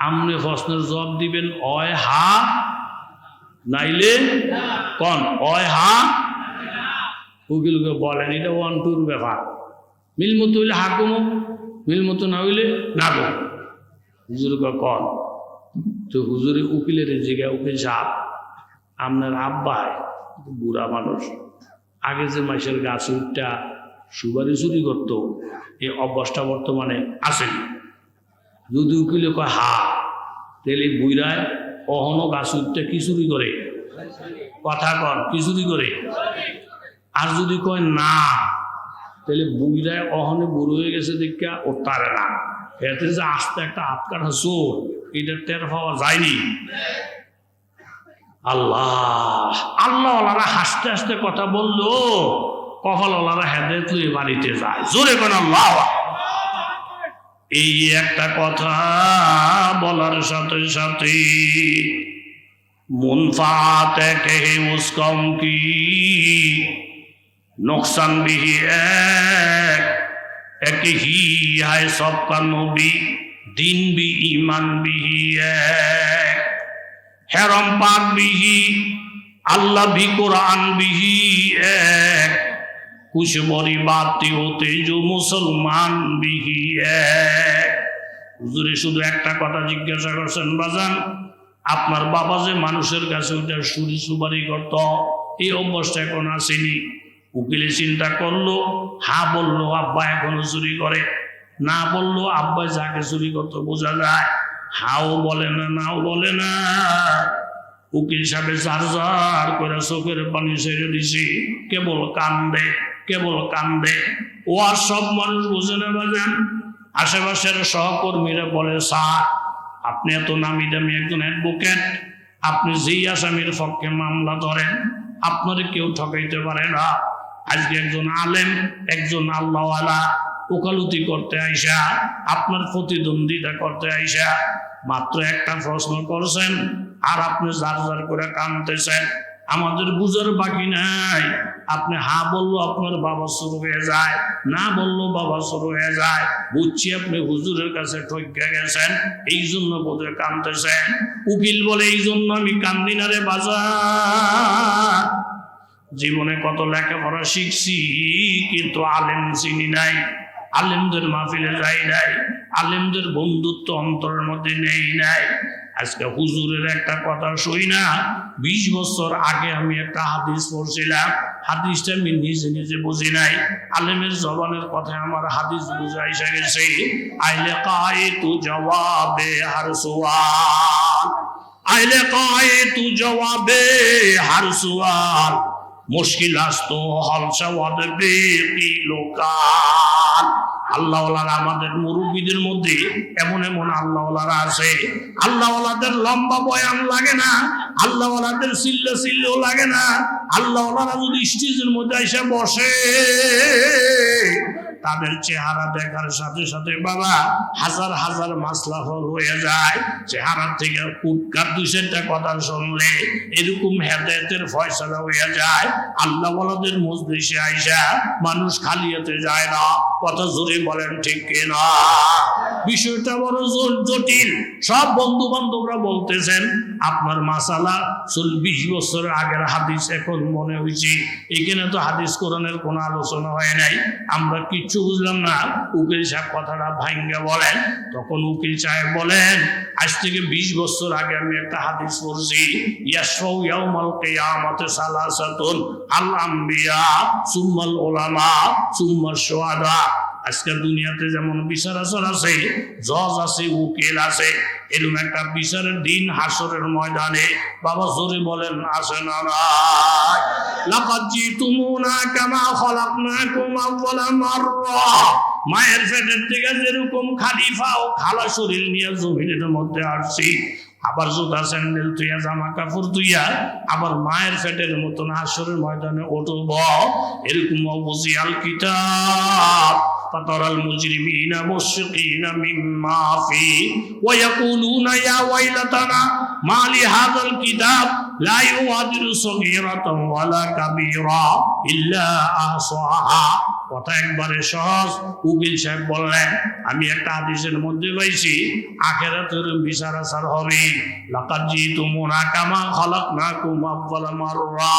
আপনি প্রশ্নের জবাব দিবেন অয় হা, নাইলে কন অয় হা। উকিলকে বলেন এটা 1-2 ব্যাপার, মিলমতো হইলে হা কমো, মিলমতো না হইলে না কম। হুজুরকে কন। তো হুজুরে উকিলের জায়গায়, উকিল সাহেব আপনার আব্বায় বুড়া মানুষ, আগে যে মাসের গাছ উঠটা সুবারি চুরি করতো, এই অভ্যাসটা বর্তমানে আসেনি। যদি উকিলে কয় হা, তাহলে বুড়ায় অহনো গাছ উঠটা কি চুরি করে? কথা কন, কি চুরি করে? আর যদি কয় না, তাহলে বুড়ায় অহনে বুড়ো হয়ে গেছে দেখা ও তারে না, এতে যে আস্তে একটা আটকাটা চোর, এটা টের পাওয়া যায়নি। আল্লাহ আল্লাহওয়ালারা হাসতে হাসতে কথা বললো, কপালওয়ালারা হেদায়েত লইয়ে বাড়িতে যায়। জোরে কোন আল্লাহ। এই একটা কথা বলার সাথে সাথে মুনফাত কে উসকম কি नुकसान भी एक ही है सबका नबी, दिन भी ईमान भी है, हरम पाक भी अल्लाह भी कुरान भी है, कुछ बड़ी बातें होते जो मुसलमान भी है। হুজুরে শুধু একটা কথা জিজ্ঞাসা করছেন, বাজান আপনার বাবা যে মানুষের কাছে ওটা চুরি সুবারি করত, এই অভ্যাসটা এখন আসেনি? উকিলে চিন্তা করলো, হা বললো আব্বা এখনো চুরি করে, না বললো আব্বা যাকে চুরি করতো বোঝা যায়, হাও বলে না, নাও বলে না। উকিল সাহেব জার জার করে চোখের পানি ছেড়ে দিছি, কেবল কান্দে, কেবল কান্দে। ও আর সব মানুষ বুঝে না বাজান। আশেপাশের সহকর্মীরা বলে, স্যার আপনি এত নামি দামি একজন অ্যাডভোকেট, আপনি যেই আসামির পক্ষে মামলা ধরেন আপনারে কেউ ঠকাইতে পারে না। আজকে একজন আলেম, একজন আল্লাহওয়ালা ওকালতি করতে আইসা, আপনার প্রতিদ্বন্দ্বিতা করতে আইসা মাত্র একটা প্রশ্ন করছেন, আর আপনি জার জার করে কাঁদতেছেন। আমাদের বুঝার বাকি নাই। আপনি হা বললো আপনার বাবা শুরু হয়ে যায়, না বললো বাবা শুরু হয়ে যায়। বুঝছি আপনি হুজুরের কাছে ঠকে গেছেন, এই জন্য বোধহয় কাঁদতেছেন। উকিল বলে, এই জন্য আমি কান্দি না রে বাজার, জীবনে কত লেখাপড়া শিখছি, কিন্তু আলেম চিনি নাই, আলেমদের মাহফিলে যাই নাই, আলেমদের বন্ধুত্ব অন্তরের মধ্যে নেই নাই। আজকে হুজুরের একটা কথা শুই না, 20 বছর আগে আমি একটা হাদিস পড়ছিলাম, হাদিসটা আমি নিজে নিজে বুঝি নাই, আলেমের জবানের কথায় আমার হাদিস বুঝা এসে গেছে। আইলে কায়ে তু জবাবে হার সুয়াল, আইলে কায়ে তু জবাবে হার সুয়াল, মুশকিল আসতো হল সওয়াদ বেকি লোকাল। আল্লাহওয়ালারা আমাদের মুরব্বীদের মধ্যে এমন এমন আল্লাহওয়ালারা আছে, আল্লাহওয়ালাদের লম্বা বয়ান লাগে না, আল্লাহওয়ালাদের চিল্লেও লাগে না। আল্লাহওয়ালারা যদি স্টেজের মধ্যে এসে বসে, তাদের চেহারা দেখার সাথে সাথে বাবা হাজার হাজার মাসলা হল হয়ে যায়। চেহারার থেকে উৎকার 2-4টা কথা শুনলে এরকম হেদায়েতের ফয়সালা হয়ে যায়। আল্লাহওয়ালাদের মজলিসে আইসা মানুষ খালি হাতে যায় না, কথা জোরে বলেন ঠিক কিনা? বিষয়টা বড় জটিল। সব বন্ধু বান্ধবরা বলতেছেন আপনার মাসালা 20 বছর আগের হাদিস এখন মনে হয়েছে, এখানে তো হাদিস কোরআনের কোনো আলোচনা হয় নাই, আমরা কিচ্ছু বুঝলাম না। উকিল সাহেব কথাটা ভাঙ্গা বলেন, তখন উকিল সাহেব বলেন আজ থেকে 20 বছর আগে আমি একটা হাদিস পড়ছি, ইয়াশফাউ ইয়াউমাল কিয়ামাতি সালাসাতুন আল আম্বিয়া সুম্মাল উলামা সুম্মাশ শুহাদা। আজকে দুনিয়াতে যেমন বিচার আচার আছে, জজ আছে, উকিল আছে, এরকম একটা বিচারের দিন হাসরের ময়দানে বাবা জোরে বলেন আছে না নাই? লাকাদ জিতুমুনা কামা খলাকনাকুম আউওয়ালা মাররা। মায়ের পেটের থেকে যেরকম খালিফা ও খালা শরীর নিয়ে জমিনের মধ্যে আসছি, আবার জুতা স্যান্ডেল তুইয়া জামা কাপড় তুইয়া আবার মায়ের পেটের মতন হাসরের ময়দানে উঠব। এরকম অবুজিয়াল কিতাব ফাতারাল মুজরিমিনা মুশফিকিনা মিম্মা ফি ওয়া ইয়াকুলুনা ইয়া ওয়াইলাতানা মা লিহাযাল কিতাব লা ইউগাদিরু সগীরাতান ওয়ালা কাবীরা ইল্লা আহসাহা। কথা একবারে সহজ। উকিল সাহেব বললেন আমি একটা হাদিসের মধ্যে পাইছি আখিরাতের বিচার আচার হবে। লাকাদ জিতুমুনা কামা খলাকনাকুম আউওয়ালা মাররা।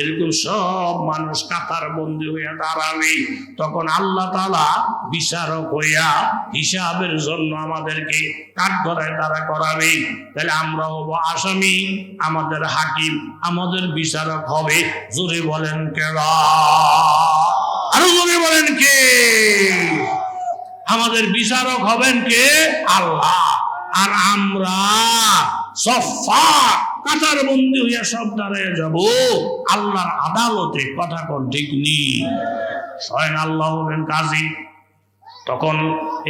এরকম সব মানুষ কাতার বন্দী হইয়া দাঁড়াবে, তখন আল্লাহ তাআলা বিচারক হইয়া হিসাবের জন্য আমাদেরকে কাঠগড়ায় দাঁড়া করাবে। তাহলে আমরা হব আসামি, আমাদের হাকিম, আমাদের বিচারক হবে। জোরে বলেন কেডা? আরো জোরে বলেন কে? আমাদের বিচারক হবেন কে? আল্লাহ। আর আমরা সফা কাতার বন্দী হইয়া সব দাঁড়ায় যাব আল্লাহর আদালতে। কথা কোন ঠিক নি? স্বয়ং আল্লাহ হবেন কাজী। তখন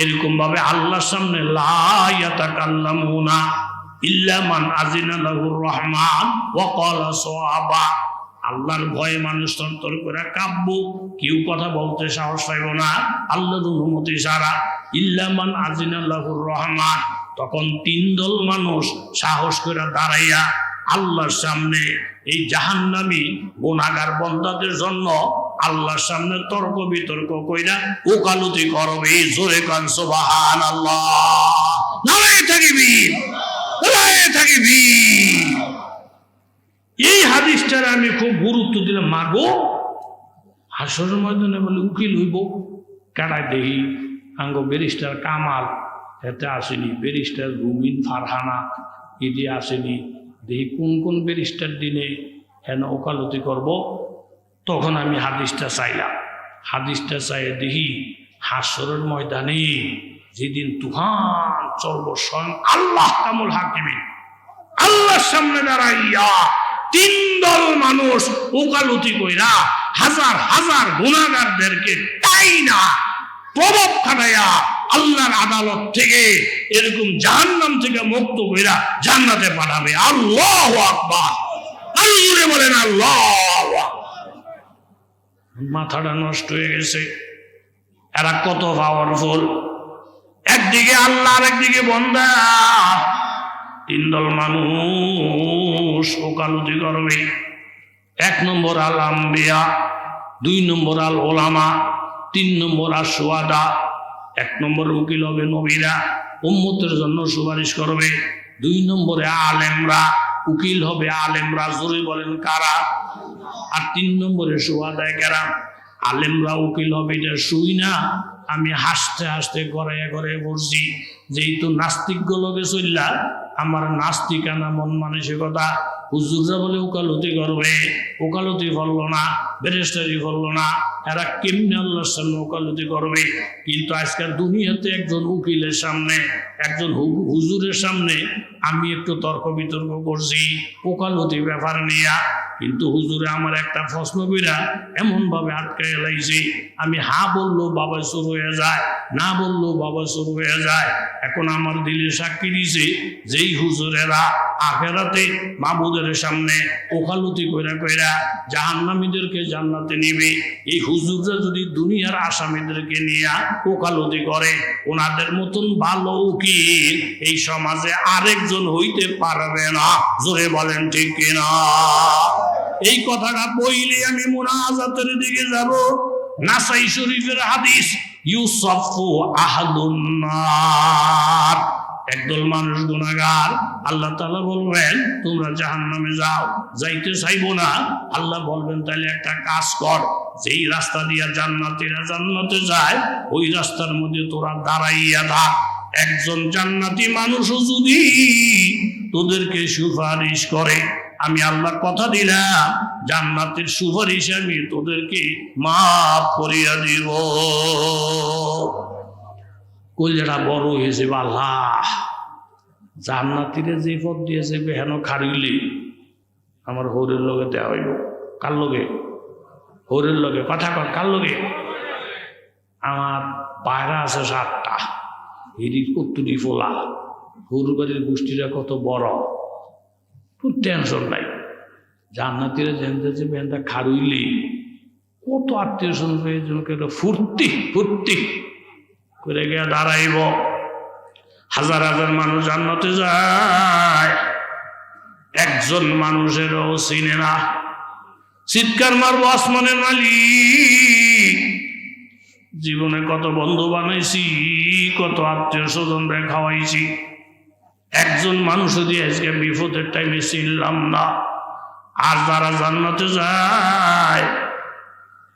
এরকম ভাবে আল্লাহর সামনে লা ইয়াতাকাল্লামুনা ইল্লা মান আযিনা লাহুর রহমান ওয়া ক্বালা সাওয়াবা। আল্লাহর ভয়ে মানুষ তন্তর করে কাঁপবো, কেউ কথা বলতে সাহস পাইব না আল্লাহর অনুমতি ছাড়া। ইল্লা মান আযিনা লাহুর রহমান। তখন 3 দল মানুষ সাহস করে দাঁড়াইয়া আল্লাহর সামনে এই জাহান্নামী গুনাহগার বান্দাদের জন্য আল্লাহর সামনে তর্ক বিতর্ক কইরা ওকালতি করবে। জোরে কান সুবহানাল্লাহ। নারায়ে তাকবীর, নারায়ে তাকবীর। এই হাদিসটার আমি খুব গুরুত্ব দিলাম। মাগো হাসরের ময়দানে বলে উকিল হইব কাটাই দেহি আঙ্গ ব্যারিস্টার কামাল এতে আসেনি, ব্যারিস্টার রুমিন ফারহানা এটি আসেনি, দেখি কোন কোন ব্যারিস্টার দিনে হেন ওকালতি করব। তখন আমি হাদিসটা চাইলাম, হাদিসটা চাই দেখি হাসরের ময়দানে যেদিন তুফান চলব স্বয়ং আল্লাহ কামুল হাকিমিন আল্লাহর সামনে দাঁড়াইয়া 3 দল মানুষ ওকালতি কইরা হাজার হাজার গুনাহগারদেরকে টাইনা প্রভাব খাটাইয়া আল্লাহর আদালত থেকে এরকম জাহান্নাম থেকে মুক্ত কইরা জান্নাতে পাঠাবে। আল্লাহু আকবার। আর জোরে বলেন আল্লাহু আকবার। মাথাটা নষ্ট হয়ে গেছে। এরা কত পাওয়ারফুল, একদিকে আল্লাহ আর একদিকে বান্দা। 3 দল মানুষ ওকালতি করবে। 1 নম্বর আল আম্বিয়া, 2 নম্বর আল ওলামা, 3 নম্বর আর শুহাদা। 1 নম্বর উকিল হবে নবীরা, উম্মতের জন্য সুপারিশ করবে। 2 নম্বরে আলেমরা, উকিল হবে আলেমরা, জোরে বলেন কারা? আর 3 নম্বরে শুহাদায়ে কেরাম। আলেমরা উকিল হবে এটা শুই না, আমি হাসতে হাসতে গড়াইয়া গড়াইয়া পড়ছি, যেহেতু নাস্তিক লগে চললা আমার নাস্তিকানা মন মানসিকতা। হুজুররা বলে ওকালতি করবে, ওকালতি ফললো না, ব্যারিস্টারি ফললো না, এরা কেমনি আল্লাহর সামনে ওকালতি করবে? কিন্তু আজকাল দুনিয়াতে একজন উকিলের সামনে, একজন হুজুরের সামনে আমি একটু তর্ক বিতর্ক করছি ওকালতি ব্যাপার নিয়ে, কিন্তু হুজুরে আমার একটা প্রশ্ন কইরা এমন ভাবে আটকায় লাইছে, আমি হা বললো বাবা শুরু হয়ে যায়, না বললো বাবা শুরু হয়ে যায়। এখন আমার দিলে সাক্ষী দিছে যেই হুজুরেরা আখেরাতে মাবুদের সামনে ওকালতি কইরা কইরা জাহান্নামীদেরকে জান্নাতে নিবে, এই হুজুররা যদি দুনিয়ার আসামিদেরকে নিয়ে ওকালতি করে, ওনাদের মতন ভালো উকিল এই সমাজে আরেকজন হইতে পারবে না। জোরে বলেন ঠিক কিনা? এই কথাটা বইলে আমি মুনাজাতের দিকে যাব। নাসাই শরীফের হাদিস, ইউসাফু আহাদুন নার, একদল মানুষ গুনাহগার, আল্লাহ তাআলা বলবেন তোমরা জাহান্নামে যাও, যাইতে চাইবো না। আল্লাহ বলবেন তাহলে একটা কাজ কর, যেই রাস্তা দিয়া জান্নাতীরা জান্নাতে যায় ওই রাস্তার মধ্যে তোরা দাঁড়াইয়া থাক। একজন জান্নাতি মানুষও যদি তোদেরকে সুপারিশ করে, আমি আল্লাহ কথা দিলাম জান্নাতের সুপারিশ আমি তোদেরকে মাফ করিয়া দিব। কলিজাটা বড় হয়েছে বালা, জান্নাতীরে যে পথ দিয়েছে বেহেন খাড়িলে আমার হৌরের লগে দেওয়া হইব। কার লগে? হৌরের লগে। কথা কর, কার লগে? আমার পায়রা আছে 7টা, এদিক কত্তুরি ফোলা, হৌর বাড়ির গোষ্ঠীটা কত বড়, খুব টেনশন নাই। জান্নাতীরা জেনতে বেহেনটা খাড়ইলে কত আত্মীয় স্বজন ফুর্তি ফুর্তি করে গিয়া দাঁড়াইব। হাজার হাজার মানুষ জান্নাতে যায়, একজন মানুষেরও চিনে না। চিৎকার মারবো আসমানের মালিক, জীবনে কত বন্ধু বানাইছি, কত আত্মীয় স্বজন খাওয়াইছি, একজন মানুষ দিয়ে আজকে বিপদের টাইমে চিনলাম না। আর যারা জান্নাতে যায়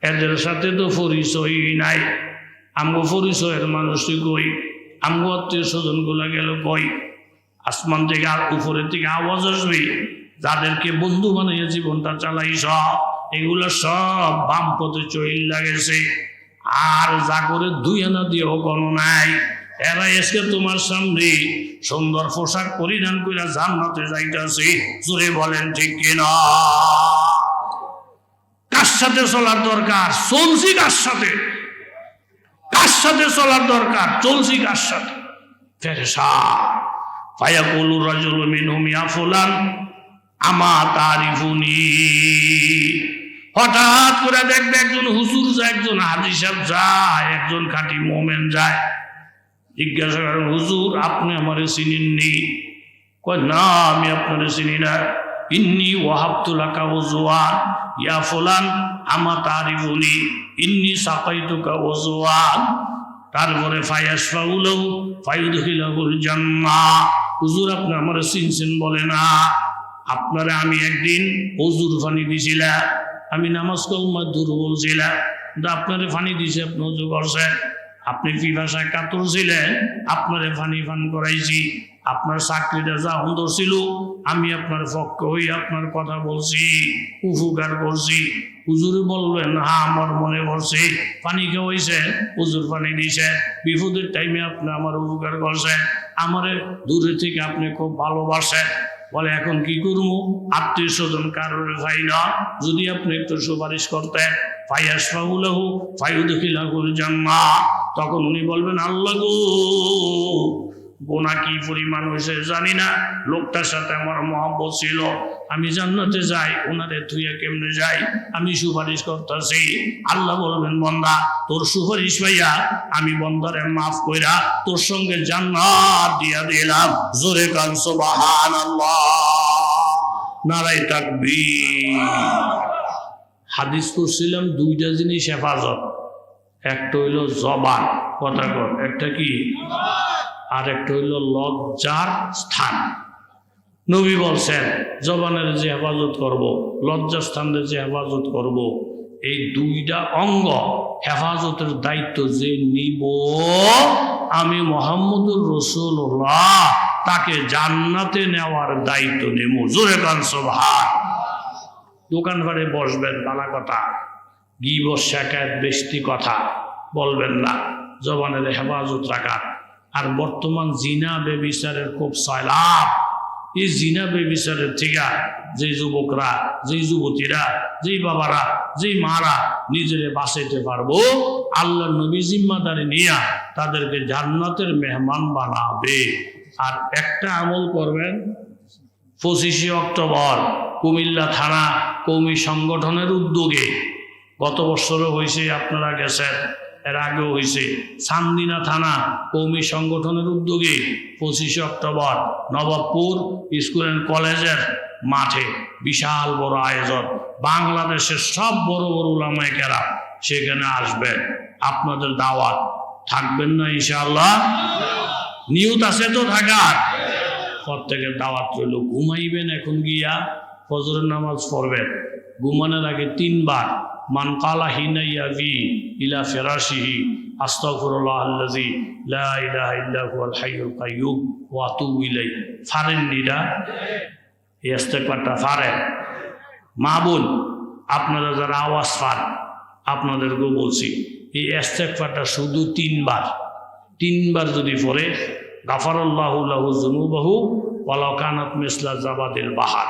এদের সাথে তো পরিচয় নাই। আমগো পরিচয়ের মানুষই কই, আমগো আত্মীয় স্বজন গুলা গেল কই। আসমান থেকে আর উপরের থেকে আওয়াজ আসবে, যাদেরকে বন্ধু বানিয়ে জীবনটা চালাইছ এগুলো সব বাম পথে চইল লাগেছে, আর যা করে 2 আনা দিয়েও কোনো নাই। এরা এসে তোমার সামনে সুন্দর পোশাক পরিধান করে জান্নাতে যাইতেছে। জোরে বলেন ঠিক কিনা? কার সাথে চলার দরকার? চলছি কার সাথে? কার সাথে চলার দরকার? চলছি কার সাথে? ফেরেশতান ফায়াকুলু রাজুলু মিনহুম ইয়া ফুলান আমা তারিফুনি। হঠাৎ করে দেখবে একজন হুজুর যায়, একজন হাজী সাহেব যায়, একজন খাঁটি মোমেন যায়। জিজ্ঞাসা করেন হুজুর আপনি আমারে চিনেননি? কয় না আমি আপনারে চিনি না। ইন্নী ওয়াহাবতু লাকা ওযুয়ান ইয়া ফুলান আমা তারিফুনি ইন্নী সাকাইতুকা ওযুয়ান। তারপরে ফায়াশফাউলাহু ফায়ুদখিলাহুল জান্নাহ। হুজুর আপনি আমারে চিনছেন বলে না, আপনারে আমি একদিন ওযুর পানি দিছিলাম, আমি নামাজ কলমা দুর্বল ছিলাম, কিন্তু আপনারে পানি দিছে, আপনি ওযু করছেন। আপনি পিপাসায় কাতর ছিলেন, আপনারে পানি পান করাইছি। আপনার চাকরিটা যা সুন্দর ছিল, আমি আপনার পক্ষে হই আপনার কথা বলছি, উপকার করছি। হুজুর বলবেন হ্যাঁ আমার মনে পড়ছে, পানি খাওয়াইছে, হুজুর পানি দিছে, বিপদের টাইমে আপনি আমার উপকার করছেন, আমারে দূরে থেকে আপনি খুব ভালোবাসেন। বলে এখন কি করবো? আত্মীয় স্বজন কারোর ভাই না, যদি আপনি একটু সুপারিশ করতেন। ফায়াশফাউলাহু ফায়ুদখিলাহুল জান্নাহ। তখন উনি বলবেন আল্লাহ গো, গুনাহ কি পরিমাণ হয়েছে জানি না, লোকটার সাথে আমার মহব্বত ছিল, আমি জান্নাতে যাই, ওনারে থুইয়া কেমনে যাই, আমি সুপারিশ করতেছি। আল্লাহ বলবেন বান্দা তোর সুপারিশ পাইয়া আমি বান্দারে মাফ কইরা তোর সঙ্গে জান্নাত দিয়া দিলাম। জোরে কান সুবহানাল্লাহ, নারায়ে তাকবীর। হাদিস করছিলাম 2টা জিনিস হেফাজত, একটা হইল জবান, কথা কর, একটা কি, আর একটা হইল লজ্জার স্থান। নবী বলছেন জবানের যে হেফাজত করব, লজ্জাস্থানের যে হেফাজত করব, এই দুইটা অঙ্গ হেফাজতের দায়িত্ব যে নিব, আমি মুহাম্মদুর রাসূলুল্লাহ তাকে জান্নাতে নেওয়ার দায়িত্ব নেব। জোরে কান সুবহান। দোকানপাটে বসবেন, নানা কথা, গীবত শিকায়ত বেশি কথা বলবেন না, জবানের হেফাজত রাখা। আর বর্তমান জিনা বেবিচারের খুব সয়লাভ। এই জিনা বেবিচারের থেকে যে যুবকরা, যে যুবতীরা, যেই বাবারা, যেই মারা নিজেরে বাঁচাইতে পারবো, আল্লাহ নবী জিম্মাদারি নিয়া তাদেরকে জান্নাতের মেহমান বানাবে। আর একটা আমল করবেন, 25শে অক্টোবর কুমিল্লা থানা কৌমি সংগঠনের উদ্যোগে, গত বছরও হয়েছে, আপনারা গেছেন, এর আগেও হয়েছে, চান্দিনা থানা কৌমি সংগঠনের উদ্যোগে 25শে অক্টোবর নবাবপুর স্কুল অ্যান্ড কলেজের মাঠে বিশাল বড় আয়োজন। বাংলাদেশের সব বড় বড় উলামায়ে কেরাম সেখানে আসবেন। আপনাদের দাওয়াত, থাকবেন না ইনশাআল্লাহ? নিয়ত আছে তো থাকার? প্রত্যেকের দাওয়াত রইল। ঘুমাইবেন এখন গিয়া, ফজরের নামাজ পড়বেন, ঘুমানোর আগে 3 বার মান কালা হিনা ইয়াবি ইলা ফিরাশিহি আস্তাগফিরুল্লাহাল্লাযী লা ইলাহা ইল্লা হুয়াল হাইয়ুল কাইয়্যুম ওয়া আতুবু ইলাইহি। ফারেন নিরা এই ইস্তেগফারটা ফারেন। মা বোন আপনারা যারা আওয়াজ পান, আপনাদেরকেও বলছি, এই ইস্তেগফারটা শুধু 3 বার যদি পড়ে, গাফারাল্লাহু লাহু যুনুবাহু ওয়ালাউ কানাত মিসলা জাবাদিল বাহার।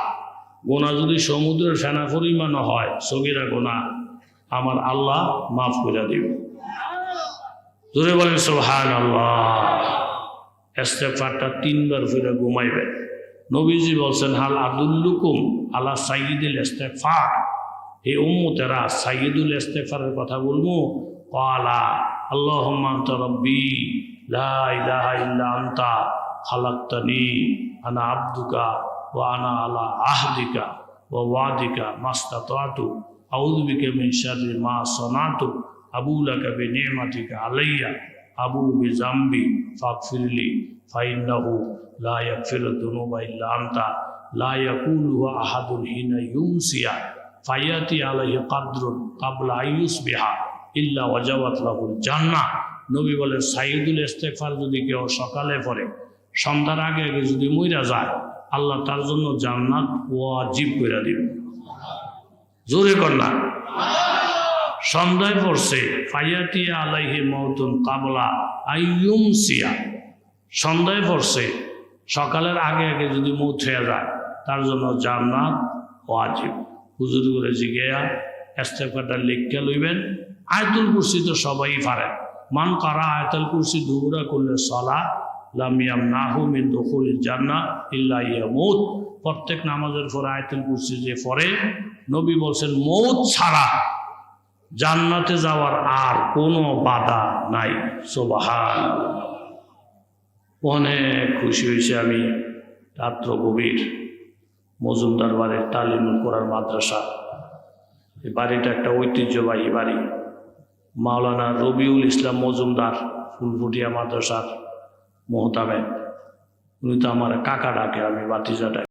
গোনা যদি সমুদ্রের ফেনা পরিমাণ হয়, সগীরা গোনা, আমার আল্লাহ মাফ করে দিবে। জোরে বলেন সুবহানাল্লাহ। ইস্তেগফারটা 3 বার পড়ে ঘুমাইবেন। নবীজি বলছেন, হাল আদুল্লুকুম আলা সাইয়্যিদিল ইস্তেগফার। হে উম্মতেরা, সাইয়্যিদুল ইস্তেগফারের কথা বলবো। ক্বালা আল্লাহুম্মা আনতা রাব্বি লা ইলাহা ইল্লা আনতা খালাকতানি আনা আবদুকা ওয়া আনা আলা আহদিকা ওয়া ওয়াদিকা মাস্তাতাতু আউযু বিকা মিন শাররি মা সানাতু আবু লাকা বিনি'মাতিকা আলাইয়া আবু বিজামবি ফাগফিরলি ফাইন্নাহু লা ইয়াগফিরু যুনুবা ইল্লা আনতা লা ইয়াকুলুহু আহাদুন হিনা ইউমসিয়া ফায়াতি আলাইহি কাদরুন ক্বাবলা আইয়ুসবিহা ইল্লা ওয়াজাবাত লাহুল জান্নাহ। নবী বলেন, সাইয়্যিদুল ইস্তেগফার যদি কেউ সকালে পড়ে, সন্ধ্যার আগে আগে যদি মইরা যায়, আল্লাহ তার জন্য জান্নাত ওয়াজিব করে দিবে। জোরে কন্যা। সন্ধ্যায় পড়ছে, ফায়াতি আলাইহি মাউতুন ক্বাবলা আইয়ুমসিয়া। সন্ধ্যায় পড়ছে, সকালের আগে আগে যদি মৌত হয়ে যায়, তার জন্য জান্নাত ওয়াজিব। হুজুর করে জিজ্ঞাসা, ইস্তেগফারটা লিখে লইবেন। আয়াতুল কুরসি তো সবাই পারে। মান কারা আয়াতুল কুরসি দুরা করলে সালাহ লাম ইয়ামনাহু মিন দুখুলিল জান্নাহ ইল্লা ইয়ামুত। প্রত্যেক নামাজের পরে আয়াতুল কুরসি যে পড়ে, নবী বলছেন, মৌত ছাড়া জান্নাতে যাওয়ার আর কোনো বাধা নাই। সুবহানাল্লাহ। অনেক খুশি হয়েছে আমি। রাত্র গভীর, মজুমদার বাড়ির তালিমুল কোরআন মাদ্রাসা, এই বাড়িটা একটা ঐতিহ্যবাহী বাড়ি। মাওলানা রবিউল ইসলাম মজুমদার ফুলফুটিয়া মাদ্রাসার মোহতামেম, উনি তো আমার কাকা ডাকে, আমি বাতিজা ডাকি।